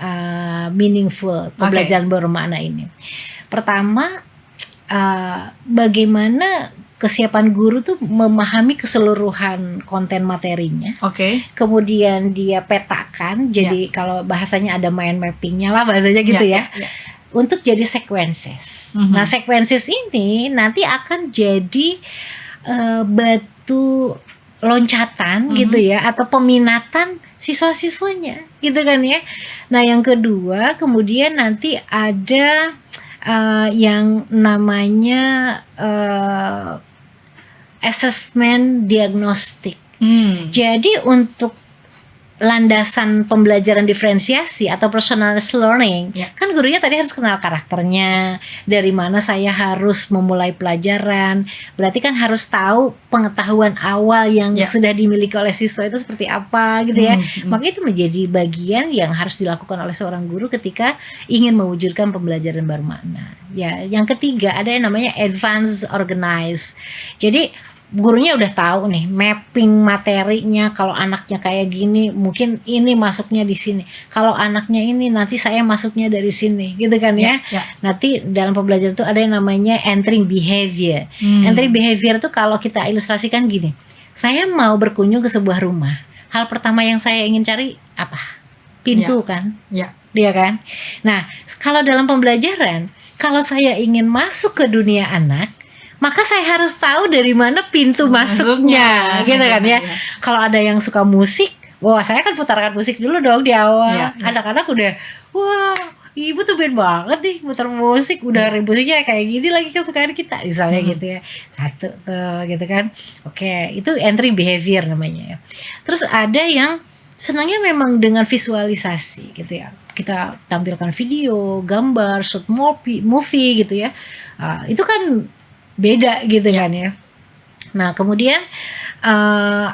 meaningful, pembelajaran bermakna ini. Pertama, bagaimana kesiapan guru tuh memahami keseluruhan konten materinya. Kemudian dia petakan, jadi kalau bahasanya ada mind mappingnya lah bahasanya gitu ya. Untuk jadi sequences. Nah, sequences ini nanti akan jadi batu loncatan gitu ya, atau peminatan siswa-siswanya gitu kan ya. Nah, yang kedua kemudian nanti ada yang namanya assessment diagnostik. Jadi untuk landasan pembelajaran diferensiasi atau personalized learning, kan gurunya tadi harus kenal karakternya, dari mana saya harus memulai pelajaran, berarti kan harus tahu pengetahuan awal yang sudah dimiliki oleh siswa itu seperti apa gitu ya. Maka itu menjadi bagian yang harus dilakukan oleh seorang guru ketika ingin mewujudkan pembelajaran bermakna. Ya, yang ketiga ada yang namanya advanced organize. Jadi gurunya udah tahu nih mapping materinya, kalau anaknya kayak gini mungkin ini masuknya di sini, kalau anaknya ini nanti saya masuknya dari sini gitu kan ya. Nanti dalam pembelajaran itu ada yang namanya entering behavior. Entering behavior itu kalau kita ilustrasikan gini, saya mau berkunjung ke sebuah rumah, hal pertama yang saya ingin cari apa? Pintu kan? Dia kan. Nah, kalau dalam pembelajaran, kalau saya ingin masuk ke dunia anak, maka saya harus tahu dari mana pintu masuknya gitu kan ya. Kalau ada yang suka musik, wah saya kan putarkan musik dulu dong di awal. Anak-anak udah wah ibu tuh ben banget nih muter musik, udah musiknya kayak gini lagi kesukaan kita misalnya gitu ya. Satu tuh gitu kan. Oke, itu entry behavior namanya ya. Terus ada yang senangnya memang dengan visualisasi gitu ya. Kita tampilkan video, gambar, short movie gitu ya. Itu kan beda gitu kan ya. Nah, kemudian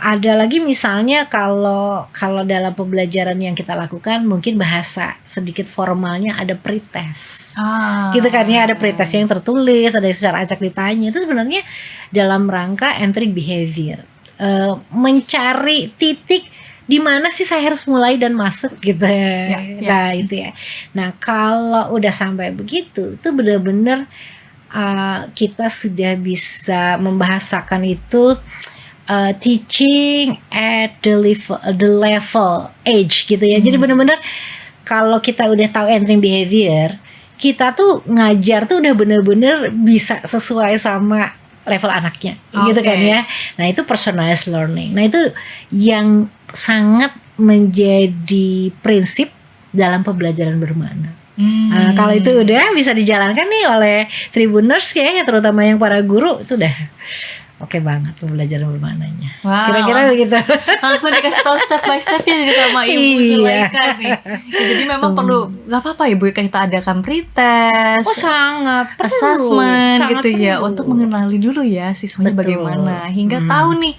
ada lagi misalnya kalau dalam pembelajaran yang kita lakukan mungkin bahasa sedikit formalnya ada pretest. Gitu kan ya, ada pretest yang tertulis, ada secara acak ditanya. Itu sebenarnya dalam rangka entry behavior. Mencari titik di mana sih saya harus mulai dan masuk gitu. Nah, itu ya. Nah, kalau udah sampai begitu, itu benar-benar kita sudah bisa membahasakan itu teaching at the level age gitu ya. Jadi benar-benar kalau kita udah tahu entering behavior, kita tuh ngajar tuh udah benar-benar bisa sesuai sama level anaknya, gitu kan ya. Nah, itu personalized learning. Nah, itu yang sangat menjadi prinsip dalam pembelajaran bermakna. Nah, kalau itu udah bisa dijalankan nih oleh Tribuners ya, terutama yang para guru, itu udah oke banget pembelajaran bermaknanya. Wow, Kira-kira begitu. Langsung dikasih tahu step by stepnya jadi sama Ibu Zulaika nih. Ya, jadi memang perlu, nggak apa-apa Ibu kita adakan pretest, sangat perlu, assessment sangat gitu ya, perlu. untuk mengenali dulu ya siswanya bagaimana, hingga tahu nih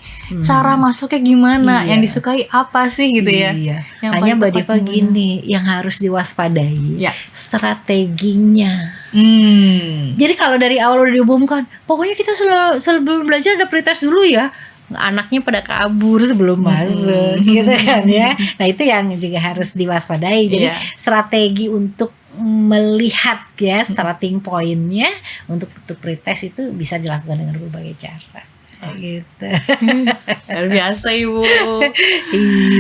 cara masuknya gimana, yang disukai apa sih gitu ya. Yang hanya Mbak Diva gini, yang harus diwaspadai strateginya. Jadi kalau dari awal udah diumumkan, pokoknya kita sebelum belajar ada pretest dulu ya, anaknya pada kabur sebelum masuk, gitu kan ya. Nah, itu yang juga harus diwaspadai. Jadi strategi untuk melihat ya starting pointnya untuk pretest itu bisa dilakukan dengan berbagai cara. Gitu. Luar biasa Ibu.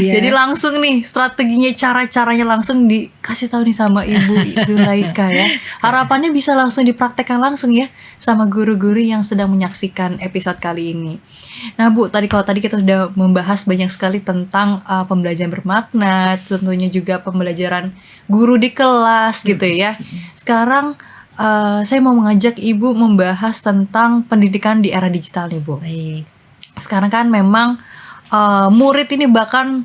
Jadi langsung nih strateginya, cara-caranya langsung dikasih tahu nih sama Ibu Zulaika ya. Harapannya bisa langsung dipraktekkan langsung ya sama guru-guru yang sedang menyaksikan episode kali ini. Nah Bu, tadi kita sudah membahas banyak sekali tentang pembelajaran bermakna, tentunya juga pembelajaran guru di kelas gitu ya. Sekarang saya mau mengajak Ibu membahas tentang pendidikan di era digital nih Bu. Sekarang kan memang murid ini bahkan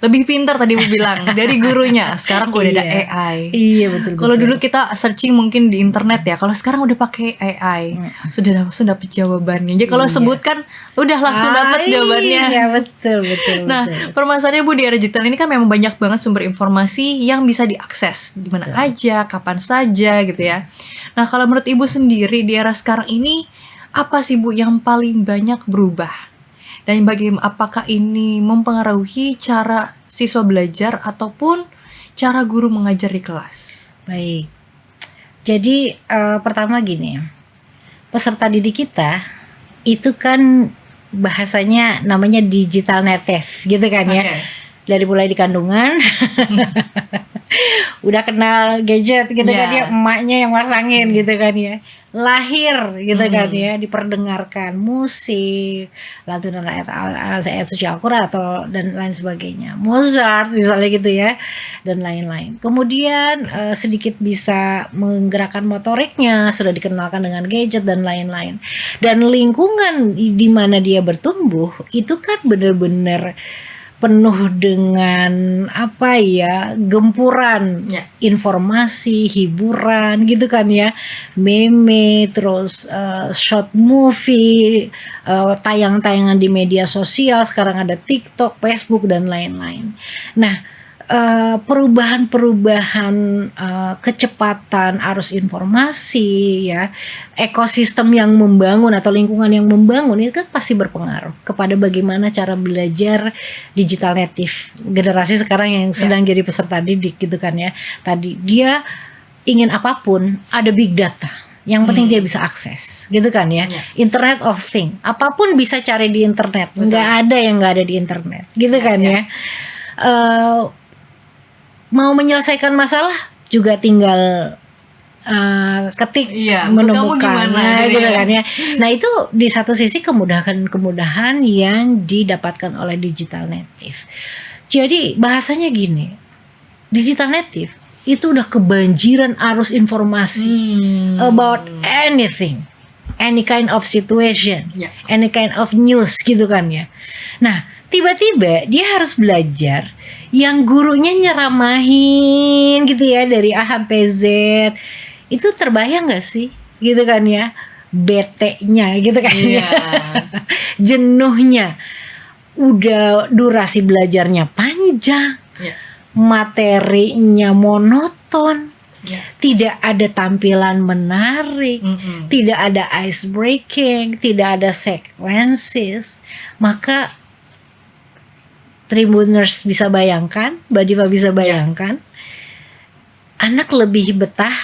lebih pintar tadi Bu bilang dari gurunya. Sekarang udah ada AI. Iya betul. Kalau dulu kita searching mungkin di internet ya. Kalau sekarang udah pakai AI, sudah langsung dapat jawabannya. Jadi kalau sebutkan udah langsung dapat jawabannya. Iya betul. Nah, permasalahannya Bu, di era digital ini kan memang banyak banget sumber informasi yang bisa diakses di mana aja, kapan saja gitu ya. Nah, kalau menurut Ibu sendiri di era sekarang ini apa sih Bu yang paling banyak berubah? Dan bagaimana, apakah ini mempengaruhi cara siswa belajar ataupun cara guru mengajar di kelas? Baik. Jadi pertama gini, peserta didik kita itu kan bahasanya namanya digital native gitu kan ya. Dari mulai di kandungan udah kenal gadget gitu kan ya, emaknya yang masangin gitu kan ya, lahir gitu kan ya, diperdengarkan musik, lantunan ayat suci Al-Quran atau dan lain sebagainya, Mozart misalnya gitu ya, dan lain-lain. Kemudian sedikit bisa menggerakkan motoriknya, sudah dikenalkan dengan gadget dan lain-lain. Dan lingkungan di mana dia bertumbuh itu kan benar-benar penuh dengan gempuran informasi, hiburan gitu kan ya, meme, terus short movie, tayangan-tayangan di media sosial, sekarang ada TikTok, Facebook dan lain-lain. Nah, perubahan kecepatan arus informasi ya, ekosistem yang membangun atau lingkungan yang membangun itu kan pasti berpengaruh kepada bagaimana cara belajar digital native generasi sekarang yang sedang jadi peserta didik gitu kan ya. Tadi dia ingin apapun ada big data, yang penting dia bisa akses gitu kan ya. Internet of Things, apapun bisa cari di internet. Nggak ada yang nggak ada di internet gitu kan ya. Mau menyelesaikan masalah juga tinggal ketik, menemukan gitu kan ya. Nah, itu di satu sisi kemudahan yang didapatkan oleh digital native. Jadi bahasanya gini, digital native itu udah kebanjiran arus informasi about anything, any kind of situation, any kind of news gitu kan ya. Nah, tiba-tiba dia harus belajar yang gurunya nyeramahin gitu ya dari A sampai Z. Itu terbayang gak sih? Gitu kan ya. Bete-nya gitu kan ya. Jenuhnya. Udah durasi belajarnya panjang. Materinya monoton. Tidak ada tampilan menarik, tidak ada ice breaking, tidak ada sequences. Maka Tribuners bisa bayangkan, Mbak Diva bisa bayangkan, anak lebih betah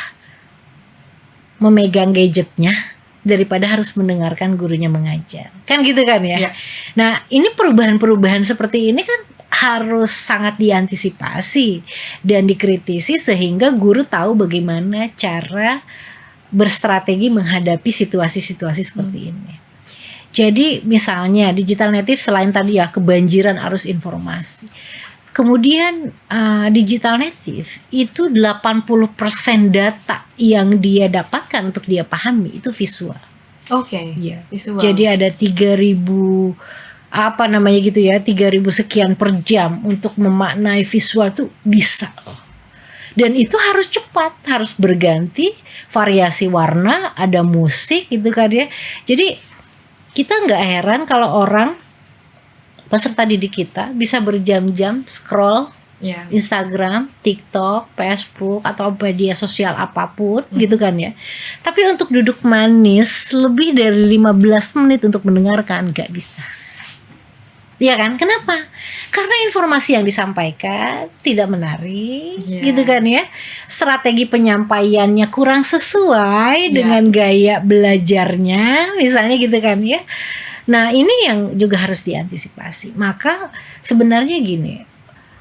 memegang gadgetnya daripada harus mendengarkan gurunya mengajar. Kan gitu kan ya. Nah, ini perubahan-perubahan seperti ini kan harus sangat diantisipasi dan dikritisi sehingga guru tahu bagaimana cara berstrategi menghadapi situasi-situasi seperti ini. Jadi misalnya digital native selain tadi ya kebanjiran arus informasi. Kemudian digital native itu 80% data yang dia dapatkan untuk dia pahami itu visual. Ya. Visual. Jadi ada 3.000 apa namanya gitu ya, 3.000 sekian per jam untuk memaknai visual tuh bisa loh. Dan itu harus cepat, harus berganti, variasi warna, ada musik gitu kan ya. Jadi kita nggak heran kalau orang peserta didik kita bisa berjam-jam scroll Instagram, TikTok, Facebook atau media sosial apapun gitu kan ya. Tapi untuk duduk manis lebih dari 15 menit untuk mendengarkan nggak bisa. Iya kan? Kenapa? Karena informasi yang disampaikan tidak menarik, gitu kan ya. Strategi penyampaiannya kurang sesuai dengan gaya belajarnya, misalnya gitu kan ya. Nah, ini yang juga harus diantisipasi. Maka sebenarnya gini,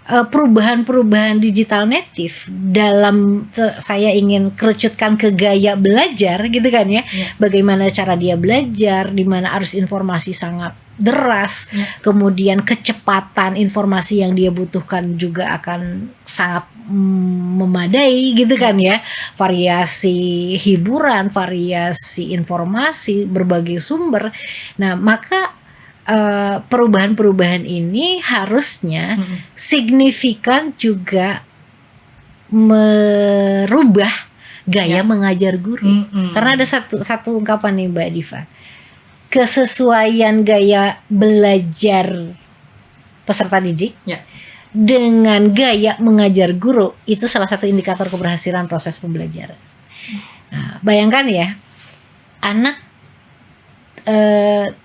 perubahan-perubahan digital native dalam saya ingin kerucutkan ke gaya belajar gitu kan ya. Bagaimana cara dia belajar, di mana arus informasi sangat deras, kemudian kecepatan informasi yang dia butuhkan juga akan sangat memadai gitu kan ya. Variasi hiburan, variasi informasi, berbagai sumber. Nah, maka perubahan-perubahan ini harusnya signifikan juga merubah gaya mengajar guru. Karena ada satu ungkapan nih Mbak Diva. Kesesuaian gaya belajar peserta didik dengan gaya mengajar guru itu salah satu indikator keberhasilan proses pembelajaran. Nah, bayangkan ya, anak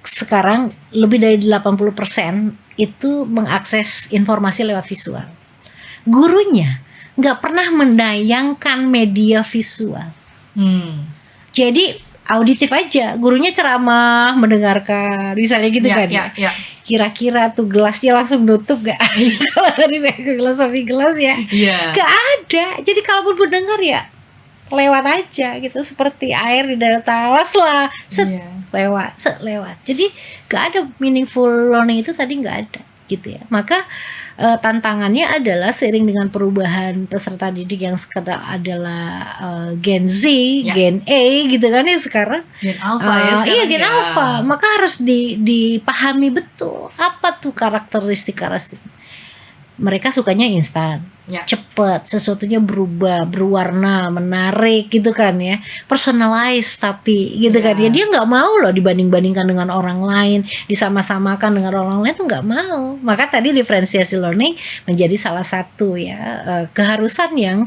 sekarang lebih dari 80% itu mengakses informasi lewat visual. Gurunya nggak pernah menayangkan media visual. Jadi auditif aja, gurunya ceramah, mendengarkan, misalnya gitu kan ya. Kira-kira tuh gelasnya langsung nutup gak? Kalau tadi filosofi gelas ya, gak ada. Jadi kalaupun mendengar ya lewat aja gitu, seperti air di dalam talas lah, lewat. Jadi gak ada meaningful learning itu tadi gak ada gitu ya. Maka tantangannya adalah seiring dengan perubahan peserta didik yang sekarang adalah Gen Z, Gen A gitu kan ya sekarang. Gen Alpha ya sekarang. Iya, Gen Alpha. Maka harus dipahami betul apa tuh karakteristik. Mereka sukanya instan, cepet, sesuatunya berubah, berwarna, menarik gitu kan ya, personalized tapi gitu kan ya. Dia nggak mau loh dibanding-bandingkan dengan orang lain, disama-samakan dengan orang lain tuh nggak mau. Maka tadi diferensiasi learning menjadi salah satu ya keharusan yang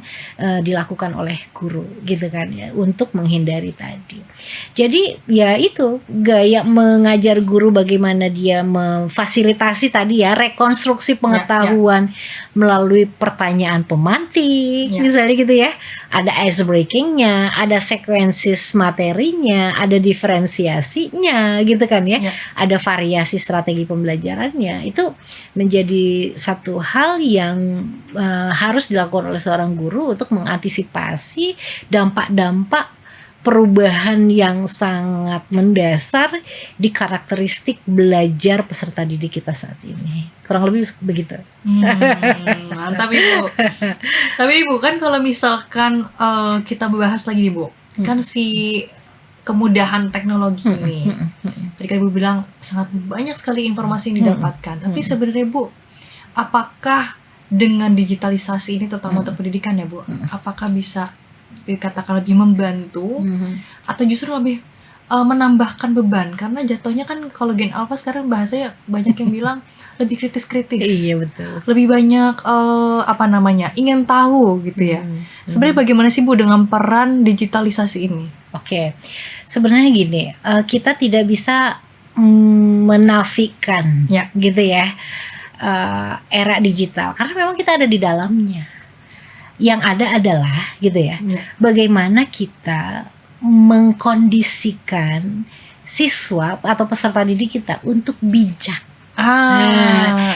dilakukan oleh guru gitu kan ya, untuk menghindari tadi. Jadi ya itu gaya mengajar guru, bagaimana dia memfasilitasi tadi ya rekonstruksi pengetahuan melalui pertanyaan pemantik misalnya gitu ya. Ada ice breakingnya, ada sequences materinya, ada diferensiasinya gitu kan ya. Ada variasi strategi pembelajarannya. Itu menjadi satu hal yang harus dilakukan oleh seorang guru untuk mengantisipasi dampak-dampak perubahan yang sangat mendasar di karakteristik belajar peserta didik kita saat ini. Kurang lebih begitu. Mantap Ibu. Tapi Ibu kan kalau misalkan kita bahas lagi nih Bu, kan si kemudahan teknologi ini. Tadi kan Ibu bilang sangat banyak sekali informasi yang didapatkan. Tapi sebenarnya Bu, apakah dengan digitalisasi ini terutama untuk pendidikan ya Bu, apakah bisa dikatakan lebih membantu atau justru lebih menambahkan beban? Karena jatuhnya kan kalau Gen Alpha sekarang bahasanya banyak yang bilang lebih kritis-kritis. Iya betul. Lebih banyak ingin tahu gitu ya. Sebenarnya bagaimana sih Bu dengan peran digitalisasi ini? Oke. Sebenarnya gini, kita tidak bisa menafikan gitu ya era digital karena memang kita ada di dalamnya. Yang ada adalah gitu ya, bagaimana kita mengkondisikan siswa atau peserta didik kita untuk bijak.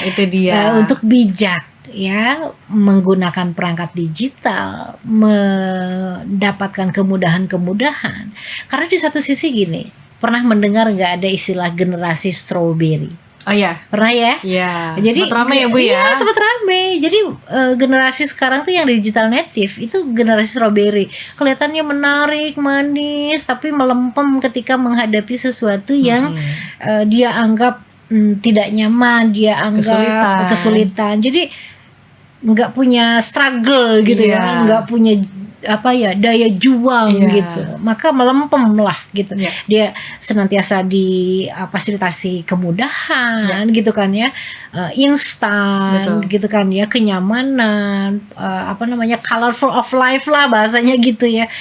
Itu dia. Untuk bijak ya, menggunakan perangkat digital, mendapatkan kemudahan-kemudahan. Karena di satu sisi gini, pernah mendengar nggak ada istilah generasi strawberry? Oh ya, pernah ya? Iya. Jadi sempat ramai ya Bu ya? Iya, sempat ramai. Jadi generasi sekarang tuh yang digital native itu generasi strawberry. Kelihatannya menarik, manis, tapi melempem ketika menghadapi sesuatu yang dia anggap tidak nyaman, dia anggap kesulitan. Jadi nggak punya struggle gitu ya, nggak punya daya juang gitu, maka melempem lah gitu. Dia senantiasa difasilitasi kemudahan gitu kan ya, instan gitu kan ya, kenyamanan, colorful of life lah bahasanya gitu ya.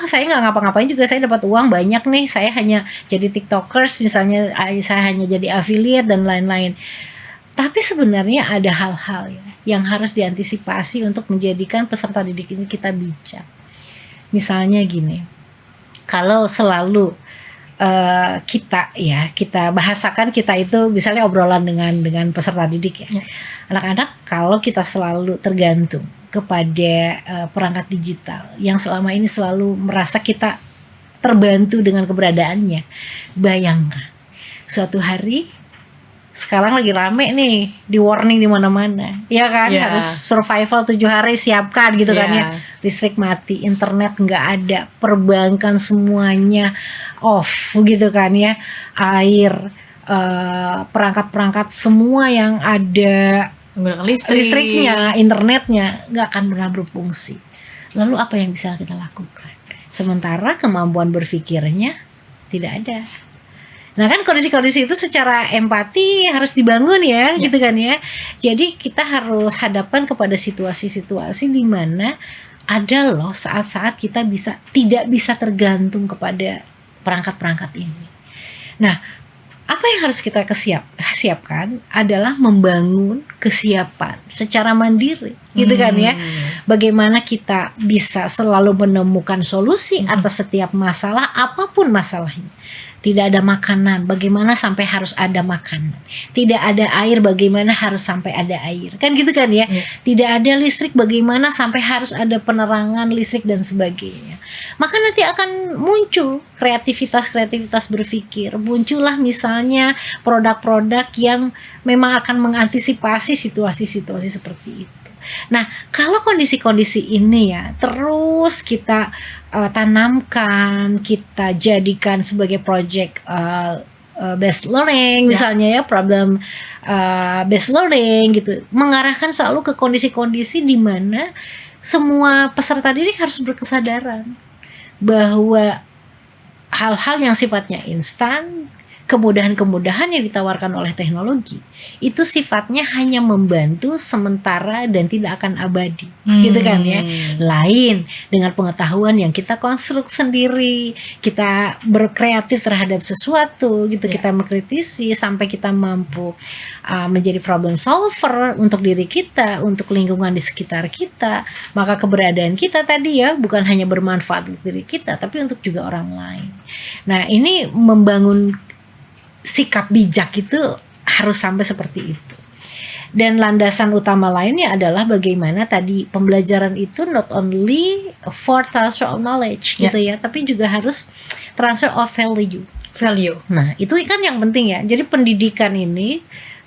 Saya nggak ngapa-ngapain juga saya dapat uang banyak nih, saya hanya jadi tiktokers misalnya, saya hanya jadi affiliate dan lain-lain. Tapi sebenarnya ada hal-hal ya yang harus diantisipasi untuk menjadikan peserta didik ini kita bijak. Misalnya gini, kalau selalu kita bahasakan kita itu misalnya obrolan dengan peserta didik ya. Anak-anak kalau kita selalu tergantung kepada perangkat digital yang selama ini selalu merasa kita terbantu dengan keberadaannya, bayangkan suatu hari sekarang lagi rame nih, di warning di mana-mana, ya kan, harus survival 7 hari siapkan gitu kan ya, listrik mati, internet nggak ada, perbankan semuanya off gitu kan ya, air, perangkat-perangkat semua yang ada listriknya, internetnya nggak akan pernah berfungsi. Lalu apa yang bisa kita lakukan? Sementara kemampuan berpikirnya tidak ada. Nah kan kondisi-kondisi itu secara empati harus dibangun ya, gitu kan ya. Jadi kita harus hadapkan kepada situasi-situasi di mana ada loh saat-saat kita tidak bisa tergantung kepada perangkat-perangkat ini. Nah, apa yang harus kita siapkan adalah membangun kesiapan secara mandiri, gitu kan ya. Bagaimana kita bisa selalu menemukan solusi atas setiap masalah, apapun masalahnya. Tidak ada makanan, bagaimana sampai harus ada makanan. Tidak ada air, bagaimana harus sampai ada air. Kan gitu kan ya. Tidak ada listrik, bagaimana sampai harus ada penerangan listrik dan sebagainya. Maka nanti akan muncul kreativitas berpikir. Muncullah misalnya produk-produk yang memang akan mengantisipasi situasi-situasi seperti itu. Nah, kalau kondisi-kondisi ini ya terus kita tanamkan, kita jadikan sebagai project based learning misalnya ya, problem based learning gitu, mengarahkan selalu ke kondisi-kondisi di mana semua peserta didik harus berkesadaran bahwa hal-hal yang sifatnya instan, kemudahan-kemudahan yang ditawarkan oleh teknologi itu sifatnya hanya membantu sementara dan tidak akan abadi, gitu kan ya. Lain dengan pengetahuan yang kita konstruk sendiri, kita berkreatif terhadap sesuatu gitu, kita mengkritisi sampai kita mampu menjadi problem solver untuk diri kita, untuk lingkungan di sekitar kita. Maka keberadaan kita tadi ya bukan hanya bermanfaat untuk diri kita, tapi untuk juga orang lain. Nah, ini membangun sikap bijak itu harus sampai seperti itu. Dan landasan utama lainnya adalah bagaimana tadi pembelajaran itu not only for transfer of knowledge gitu ya, tapi juga harus transfer of value. Nah, itu kan yang penting ya. Jadi pendidikan ini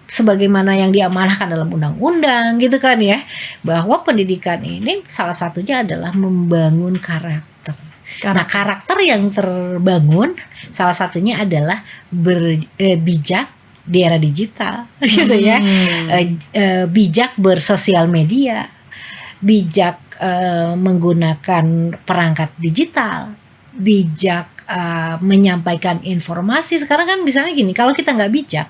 sebagaimana yang diamanahkan dalam undang-undang gitu kan ya, bahwa pendidikan ini salah satunya adalah membangun karakter. Nah, karakter yang terbangun salah satunya adalah bijak di era digital gitu ya, bijak bersosial media, bijak menggunakan perangkat digital, bijak menyampaikan informasi. Sekarang kan misalnya gini, kalau kita nggak bijak,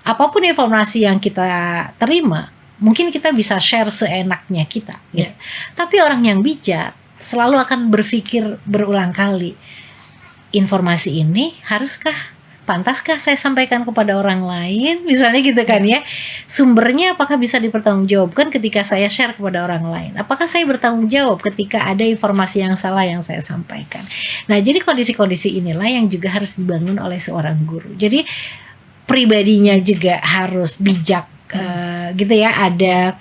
apapun informasi yang kita terima, mungkin kita bisa share seenaknya kita ya. Tapi orang yang bijak selalu akan berpikir berulang kali, informasi ini pantaskah saya sampaikan kepada orang lain, misalnya gitu kan ya. Sumbernya apakah bisa dipertanggungjawabkan ketika saya share kepada orang lain? Apakah saya bertanggung jawab ketika ada informasi yang salah yang saya sampaikan? Nah, jadi kondisi-kondisi inilah yang juga harus dibangun oleh seorang guru. Jadi pribadinya juga harus bijak, gitu ya. Ada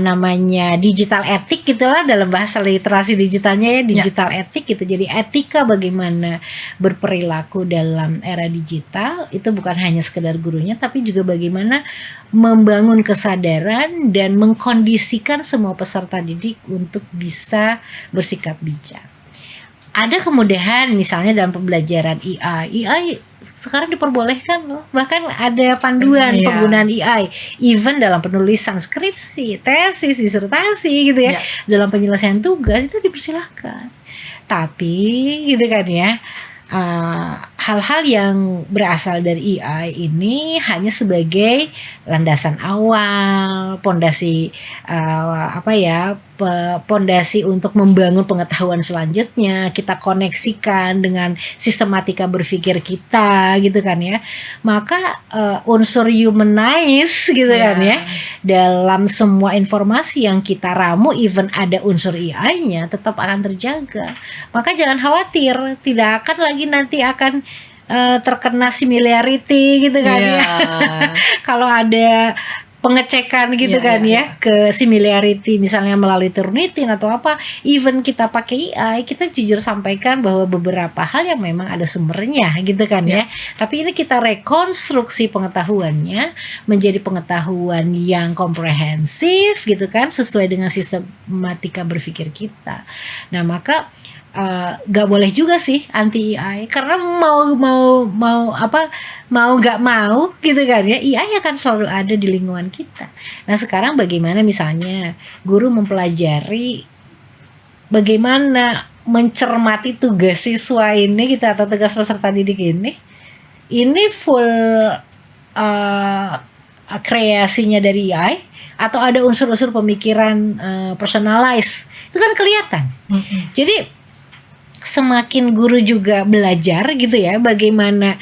namanya digital etik gitulah dalam bahasa literasi digitalnya ya, digital etik gitu. Jadi etika bagaimana berperilaku dalam era digital itu bukan hanya sekedar gurunya, tapi juga bagaimana membangun kesadaran dan mengkondisikan semua peserta didik untuk bisa bersikap bijak. Ada kemudahan misalnya dalam pembelajaran AI sekarang diperbolehkan loh, bahkan ada panduan penggunaan AI, even dalam penulisan skripsi, tesis, disertasi gitu ya, dalam penyelesaian tugas itu dipersilahkan. Tapi gitu kan ya, hal-hal yang berasal dari AI ini hanya sebagai landasan awal, pondasi pondasi untuk membangun pengetahuan selanjutnya. Kita koneksikan dengan sistematika berpikir kita gitu kan ya. Maka unsur humanize gitu kan ya, dalam semua informasi yang kita ramu, even ada unsur AI-nya, tetap akan terjaga. Maka jangan khawatir, tidak akan lagi nanti akan terkena similarity gitu kan ya. Kalau ada pengecekan gitu ya, ke similarity misalnya melalui Turnitin atau apa, even kita pakai AI, kita jujur sampaikan bahwa beberapa hal yang memang ada sumbernya gitu kan ya. Tapi ini kita rekonstruksi pengetahuannya menjadi pengetahuan yang komprehensif gitu kan, sesuai dengan sistematika berpikir kita. Nah, maka gak boleh juga sih anti AI, karena mau gak mau gitu kan ya, AI akan selalu ada di lingkungan kita. Nah, sekarang bagaimana misalnya guru mempelajari bagaimana mencermati tugas siswa ini gitu, atau tugas peserta didik ini full kreasinya dari AI atau ada unsur-unsur pemikiran personalized, itu kan kelihatan. Jadi semakin guru juga belajar gitu ya, bagaimana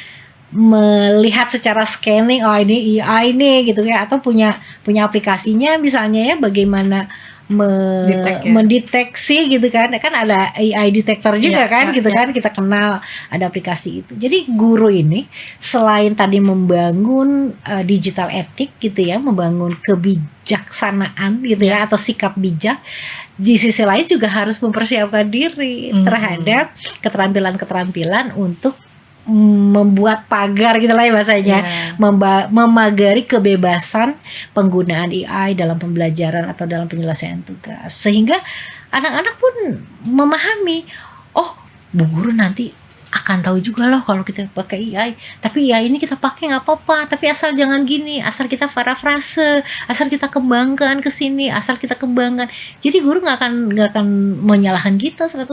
melihat secara scanning, oh ini AI nih gitu ya, atau punya aplikasinya misalnya ya, bagaimana mendeteksi gitu kan ada AI detector juga kan kita kenal ada aplikasi itu. Jadi guru ini selain tadi membangun digital etik gitu ya, membangun kebijaksanaan gitu ya, atau sikap bijak, di sisi lain juga harus mempersiapkan diri terhadap keterampilan-keterampilan untuk membuat pagar gitu lah ya bahasanya, memagari kebebasan penggunaan AI dalam pembelajaran atau dalam penyelesaian tugas, sehingga anak-anak pun memahami, oh bu guru nanti akan tahu juga loh kalau kita pakai AI, tapi AI ini kita pakai nggak apa-apa, tapi asal jangan gini, asal kita parafrase, asal kita kembangkan ke sini, asal kita kembangkan. Jadi guru nggak akan menyalahkan kita 100%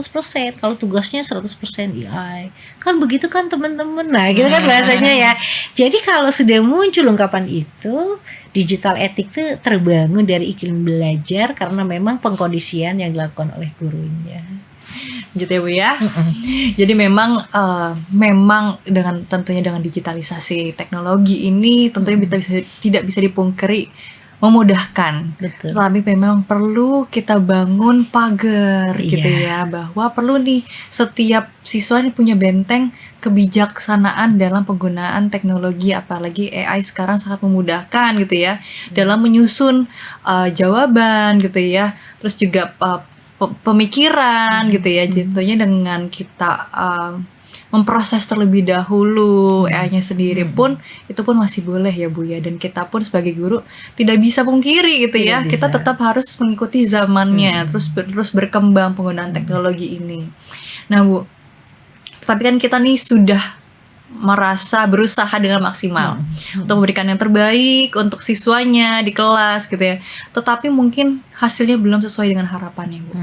kalau tugasnya 100% AI. Kan begitu kan teman-teman. Nah, gitu kan bahasanya ya. Jadi kalau sudah muncul ungkapan itu, digital etik itu terbangun dari iklim belajar karena memang pengkondisian yang dilakukan oleh gurunya. Gitu ya Bu ya. Jadi memang tentunya dengan digitalisasi teknologi ini tentunya tidak bisa dipungkiri memudahkan. Betul. Tapi memang perlu kita bangun pagar gitu Iya. ya, bahwa perlu nih setiap siswa ini punya benteng kebijaksanaan dalam penggunaan teknologi, apalagi AI sekarang sangat memudahkan gitu ya dalam menyusun jawaban gitu ya, terus juga pemikiran gitu ya, jatuhnya dengan kita memproses terlebih dahulu AI-nya sendiri pun itu pun masih boleh ya Bu ya, dan kita pun sebagai guru tidak bisa pungkiri gitu ya, Tidak kita bisa. tetap harus mengikuti zamannya, terus berkembang penggunaan teknologi ini. Nah Bu, tapi kan kita nih sudah merasa berusaha dengan maksimal untuk memberikan yang terbaik untuk siswanya di kelas gitu ya, tetapi mungkin hasilnya belum sesuai dengan harapannya Bu.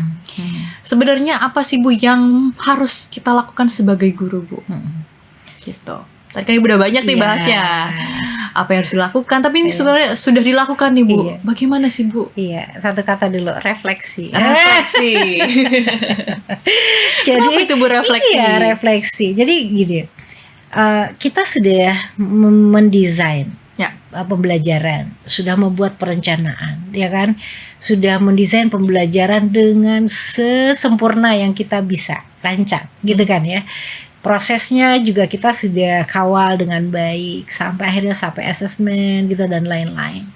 Sebenarnya apa sih Bu yang harus kita lakukan sebagai guru Bu? Gitu. Tadi kan Ibu udah banyak nih Iya. bahasnya apa yang harus dilakukan, tapi ini sebenarnya sudah dilakukan nih Bu. Iya. Bagaimana sih Bu? Iya, satu kata dulu, refleksi. Refleksi. Jadi Apa itu Bu refleksi? Iya, refleksi. Jadi gini, kita sudah mendesain Ya. pembelajaran, sudah membuat perencanaan, ya kan, sudah mendesain pembelajaran dengan sesempurna yang kita bisa rancang, gitu kan ya. Prosesnya juga kita sudah kawal dengan baik sampai akhirnya sampai asesmen gitu dan lain-lain.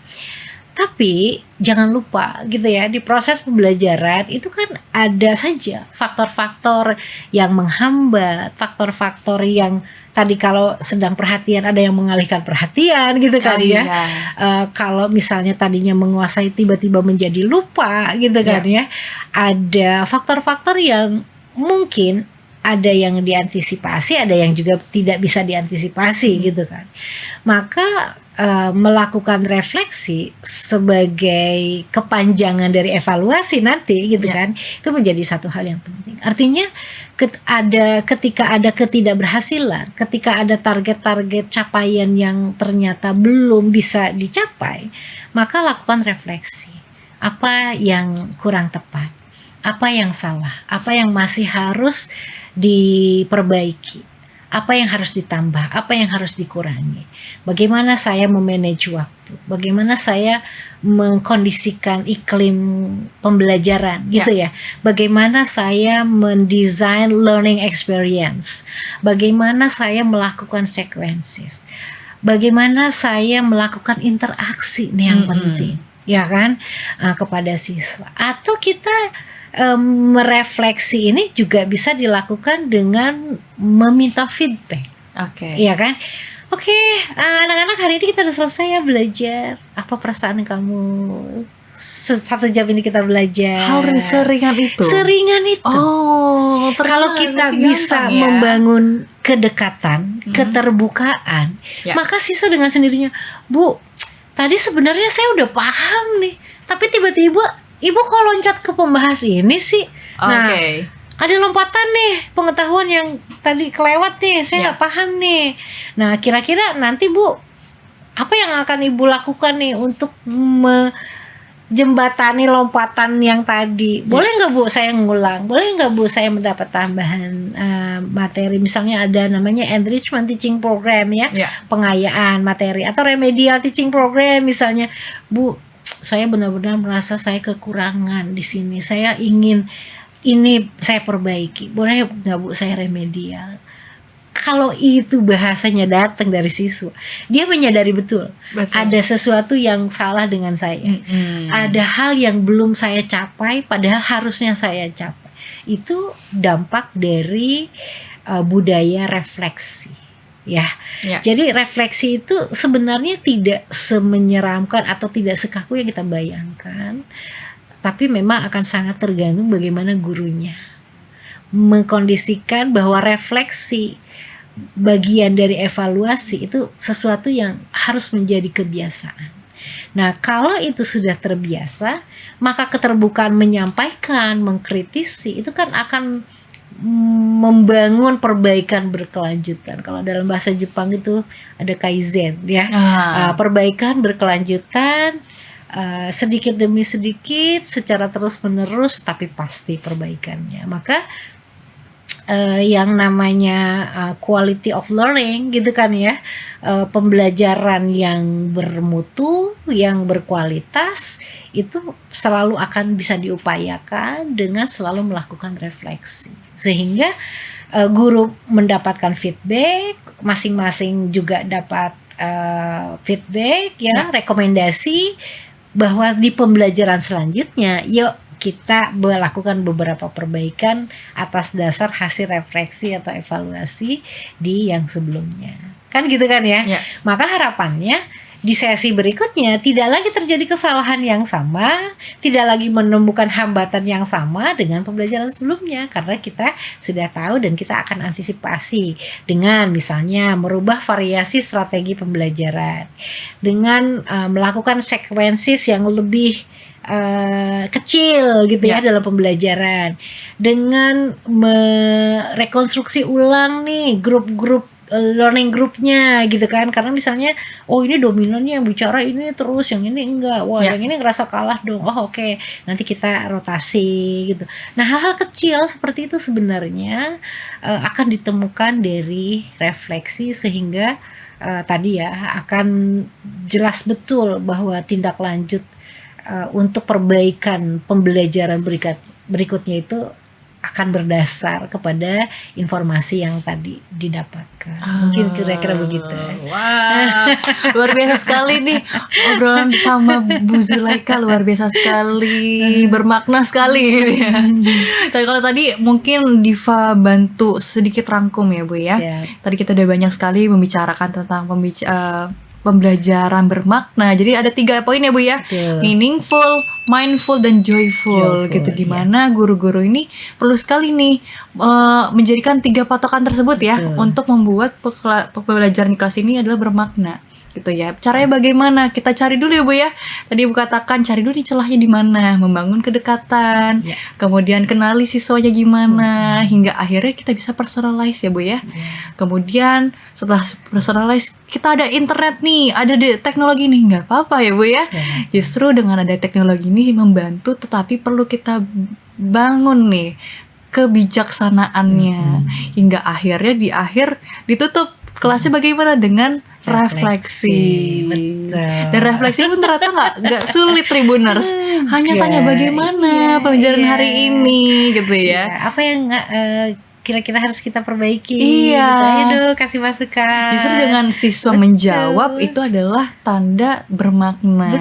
Tapi jangan lupa gitu ya, di proses pembelajaran itu kan ada saja faktor-faktor yang menghambat, faktor-faktor yang tadi kalau sedang perhatian ada yang mengalihkan perhatian gitu kan ya. Kalau misalnya tadinya menguasai tiba-tiba menjadi lupa gitu kan ya. Ada faktor-faktor yang mungkin ada yang diantisipasi, ada yang juga tidak bisa diantisipasi gitu kan. Maka melakukan refleksi sebagai kepanjangan dari evaluasi nanti gitu kan, itu menjadi satu hal yang penting. Artinya ketika ada ketidakberhasilan, ketika ada target-target capaian yang ternyata belum bisa dicapai, maka lakukan refleksi. Apa yang kurang tepat? Apa yang salah? Apa yang masih harus diperbaiki? Apa yang harus ditambah, apa yang harus dikurangi, bagaimana saya memanage waktu, bagaimana saya mengkondisikan iklim pembelajaran gitu ya, bagaimana saya mendesain learning experience, bagaimana saya melakukan sequences, bagaimana saya melakukan interaksi nih yang penting, ya kan, kepada siswa. Atau kita merefleksi ini juga bisa dilakukan dengan meminta feedback. Iya kan? Oke, anak-anak hari ini kita udah selesai ya belajar. Apa perasaan kamu? 1 jam ini kita belajar. Hal seringan itu. Seringan itu. Oh, kalau kita bisa membangun kedekatan, keterbukaan, maka siswa dengan sendirinya, Bu, tadi sebenarnya saya udah paham nih, tapi tiba-tiba Ibu kok loncat ke pembahas ini sih? Nah, ada lompatan nih pengetahuan yang tadi kelewat nih, saya nggak paham nih. Nah, kira-kira nanti Bu, apa yang akan Ibu lakukan nih untuk menjembatani lompatan yang tadi? Boleh nggak Bu saya ngulang? Boleh nggak Bu saya mendapat tambahan materi? Misalnya ada namanya enrichment teaching program ya, pengayaan materi, atau remedial teaching program misalnya. Bu, saya benar-benar merasa saya kekurangan di sini. Saya ingin ini saya perbaiki. Boleh nggak Bu saya remedial? Kalau itu bahasanya datang dari siswa, dia menyadari betul. Ada sesuatu yang salah dengan saya. Ada hal yang belum saya capai, padahal harusnya saya capai. Itu dampak dari budaya refleksi. Jadi refleksi itu sebenarnya tidak semenyeramkan atau tidak sekaku yang kita bayangkan, tapi memang akan sangat tergantung bagaimana gurunya mengkondisikan bahwa refleksi bagian dari evaluasi itu sesuatu yang harus menjadi kebiasaan. Nah, kalau itu sudah terbiasa, maka keterbukaan menyampaikan, mengkritisi itu kan akan membangun perbaikan berkelanjutan. Kalau dalam bahasa Jepang itu ada kaizen ya, perbaikan berkelanjutan, sedikit demi sedikit, secara terus menerus, tapi pasti perbaikannya. Maka yang namanya quality of learning gitu kan ya, pembelajaran yang bermutu, yang berkualitas itu selalu akan bisa diupayakan dengan selalu melakukan refleksi, sehingga guru mendapatkan feedback, masing-masing juga dapat feedback ya, rekomendasi bahwa di pembelajaran selanjutnya yuk kita melakukan beberapa perbaikan atas dasar hasil refleksi atau evaluasi di yang sebelumnya. Kan gitu kan ya? Maka harapannya di sesi berikutnya tidak lagi terjadi kesalahan yang sama, tidak lagi menemukan hambatan yang sama dengan pembelajaran sebelumnya, karena kita sudah tahu dan kita akan antisipasi dengan misalnya merubah variasi strategi pembelajaran, dengan melakukan sequences yang lebih kecil gitu ya dalam pembelajaran, dengan merekonstruksi ulang nih grup-grup learning groupnya gitu kan, karena misalnya ini dominannya yang bicara ini terus, yang ini enggak, yang ini ngerasa kalah dong, oke. Nanti kita rotasi gitu. Nah, hal-hal kecil seperti itu sebenarnya akan ditemukan dari refleksi, sehingga tadi ya akan jelas betul bahwa tindak lanjut untuk perbaikan pembelajaran berikutnya itu akan berdasar kepada informasi yang tadi didapatkan. Mungkin kira-kira begitu. Wah, luar biasa sekali nih obrolan sama Bu Zulaika, luar biasa sekali, bermakna sekali gitu ya. Tapi kalau tadi mungkin Diva bantu sedikit rangkum ya Bu ya. Tadi kita udah banyak sekali membicarakan tentang pembelajaran bermakna. Jadi ada 3 poin ya Bu ya. Meaningful, mindful, dan joyful gitu. Dimana guru-guru ini perlu sekali nih menjadikan 3 patokan tersebut ya untuk membuat pembelajaran di kelas ini adalah bermakna gitu ya. Caranya bagaimana? Kita cari dulu ya Bu ya. Tadi Bu katakan cari dulu nih celahnya di mana, membangun kedekatan, kemudian kenali siswanya gimana, hingga akhirnya kita bisa personalize ya Bu ya. Kemudian setelah personalize kita ada internet nih, ada teknologi nih, nggak apa-apa ya Bu ya. Justru dengan ada teknologi ini membantu, tetapi perlu kita bangun nih kebijaksanaannya hingga akhirnya di akhir ditutup kelasnya bagaimana dengan refleksi. Dan refleksi pun ternyata nggak sulit Tribuners, hanya tanya bagaimana pembelajaran hari ini gitu ya. Apa yang kira-kira harus kita perbaiki gitu. Ayo dong kasih masukan. Justru dengan siswa menjawab itu adalah tanda bermakna.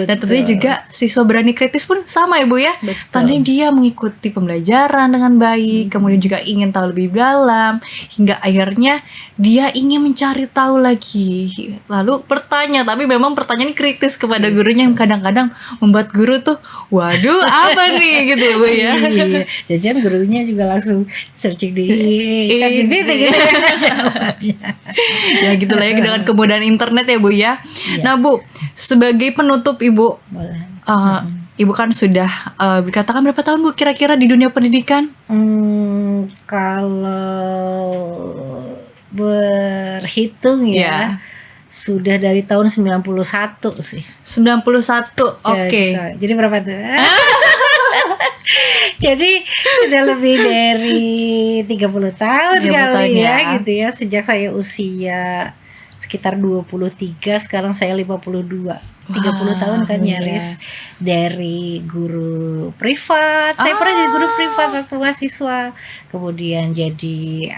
Dan tentunya juga siswa berani kritis pun sama ya Bu ya. Tandanya dia mengikuti pembelajaran dengan baik, kemudian juga ingin tahu lebih dalam, hingga akhirnya dia ingin mencari tahu lagi, lalu bertanya, tapi memang pertanyaan kritis kepada gurunya yang kadang-kadang membuat guru tuh waduh apa nih gitu ya Bu ya. Jajan gurunya juga langsung searching di ChatGPT gitu ya gitu lah ya, dengan kemudahan internet ya Bu ya. Nah Bu, sebagai penutup Ibu, Ibu kan sudah dikatakan berapa tahun Bu kira-kira di dunia pendidikan? Kalau berhitung ya sudah dari tahun 91 sih. 91, oke. Jadi berapa tuh? Jadi sudah lebih dari 30 tahun kali ya gitu ya. Sejak saya usia sekitar 23, sekarang saya 52. 30 tahun kan nyaris dari guru privat. Saya pernah jadi guru privat waktu mahasiswa. Kemudian jadi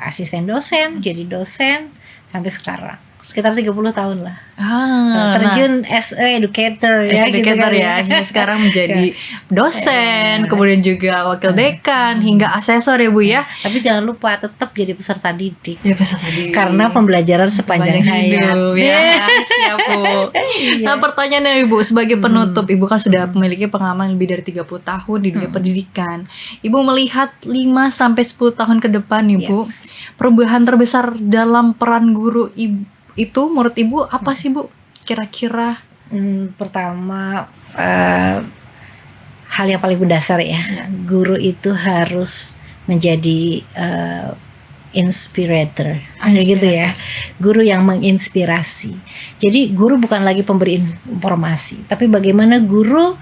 asisten dosen, jadi dosen sampai sekarang. Sekitar 30 tahun lah. Terjun as a educator ya. Educator gitu kan, hingga sekarang menjadi dosen, kemudian juga wakil dekan, hingga asesor ya Bu ya. Tapi jangan lupa tetap jadi peserta didik. Ya, peserta didik. Karena pembelajaran sepanjang hidup. Ya, siap Bu. Nah pertanyaannya Ibu, sebagai penutup, Ibu kan sudah memiliki pengalaman lebih dari 30 tahun di dunia pendidikan. Ibu melihat 5-10 tahun ke depan Ibu, perubahan terbesar dalam peran guru itu menurut Ibu apa sih Bu kira-kira? Pertama hal yang paling mendasar ya, guru itu harus menjadi inspirator gitu ya, guru yang menginspirasi. Jadi guru bukan lagi pemberi informasi, tapi bagaimana guru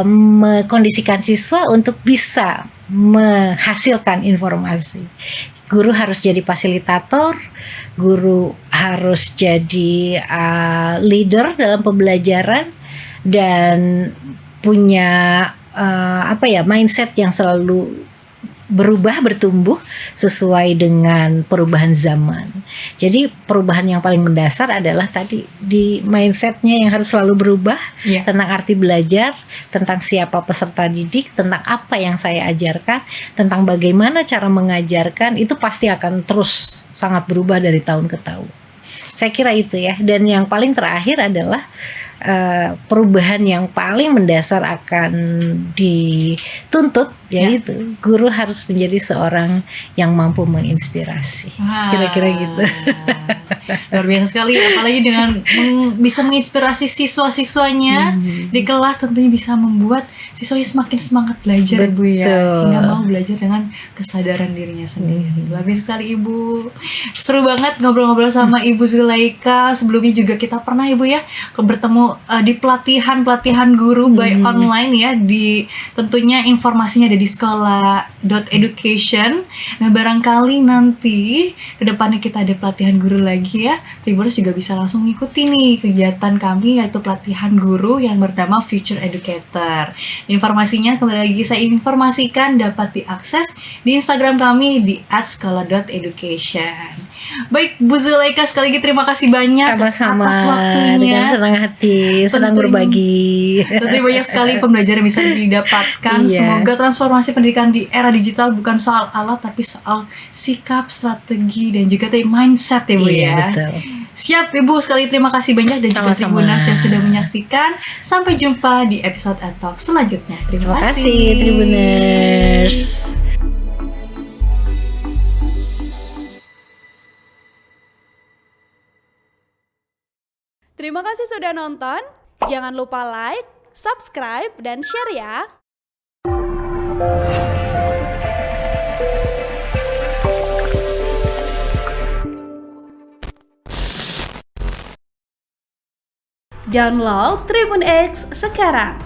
mengkondisikan siswa untuk bisa menghasilkan informasi. Guru harus jadi fasilitator, guru harus jadi leader dalam pembelajaran dan punya mindset yang selalu berubah, bertumbuh sesuai dengan perubahan zaman. Jadi perubahan yang paling mendasar adalah tadi di mindsetnya yang harus selalu berubah, tentang arti belajar, tentang siapa peserta didik, tentang apa yang saya ajarkan, tentang bagaimana cara mengajarkan, itu pasti akan terus sangat berubah dari tahun ke tahun. Saya kira itu ya. Dan yang paling terakhir adalah perubahan yang paling mendasar akan dituntut, yaitu guru harus menjadi seorang yang mampu menginspirasi. Kira-kira gitu. Luar biasa sekali, apalagi dengan bisa menginspirasi siswa-siswanya di kelas, tentunya bisa membuat siswanya semakin semangat belajar. Betul. Ibu ya, hingga mau belajar dengan kesadaran dirinya sendiri. Luar biasa sekali Ibu. Seru banget ngobrol-ngobrol sama Ibu Zulaika. Sebelumnya juga kita pernah Ibu ya bertemu di pelatihan guru by online ya, di tentunya informasinya ada di sekolah.education. Nah, barangkali nanti kedepannya kita ada pelatihan guru lagi ya, Tribuners juga bisa langsung mengikuti nih kegiatan kami, yaitu pelatihan guru yang bernama Future Educator. Informasinya kembali lagi saya informasikan dapat diakses di Instagram kami di @sekolah.education. Baik, Bu Zulaika, sekali lagi terima kasih banyak Sama-sama, atas waktunya. dengan senang hati, senang berbagi. Tentunya banyak sekali pembelajaran yang bisa didapatkan. Semoga transformasi pendidikan di era digital bukan soal alat, tapi soal sikap, strategi, dan juga mindset ya Bu ya. Betul. Siap Ibu, sekali terima kasih banyak, dan juga Tribuners yang sudah menyaksikan. Sampai jumpa di episode Talk selanjutnya. Terima kasih Tribuners. Terima kasih sudah nonton. Jangan lupa like, subscribe, dan share ya. Download Tribun X sekarang.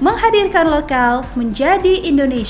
Menghadirkan lokal menjadi Indonesia.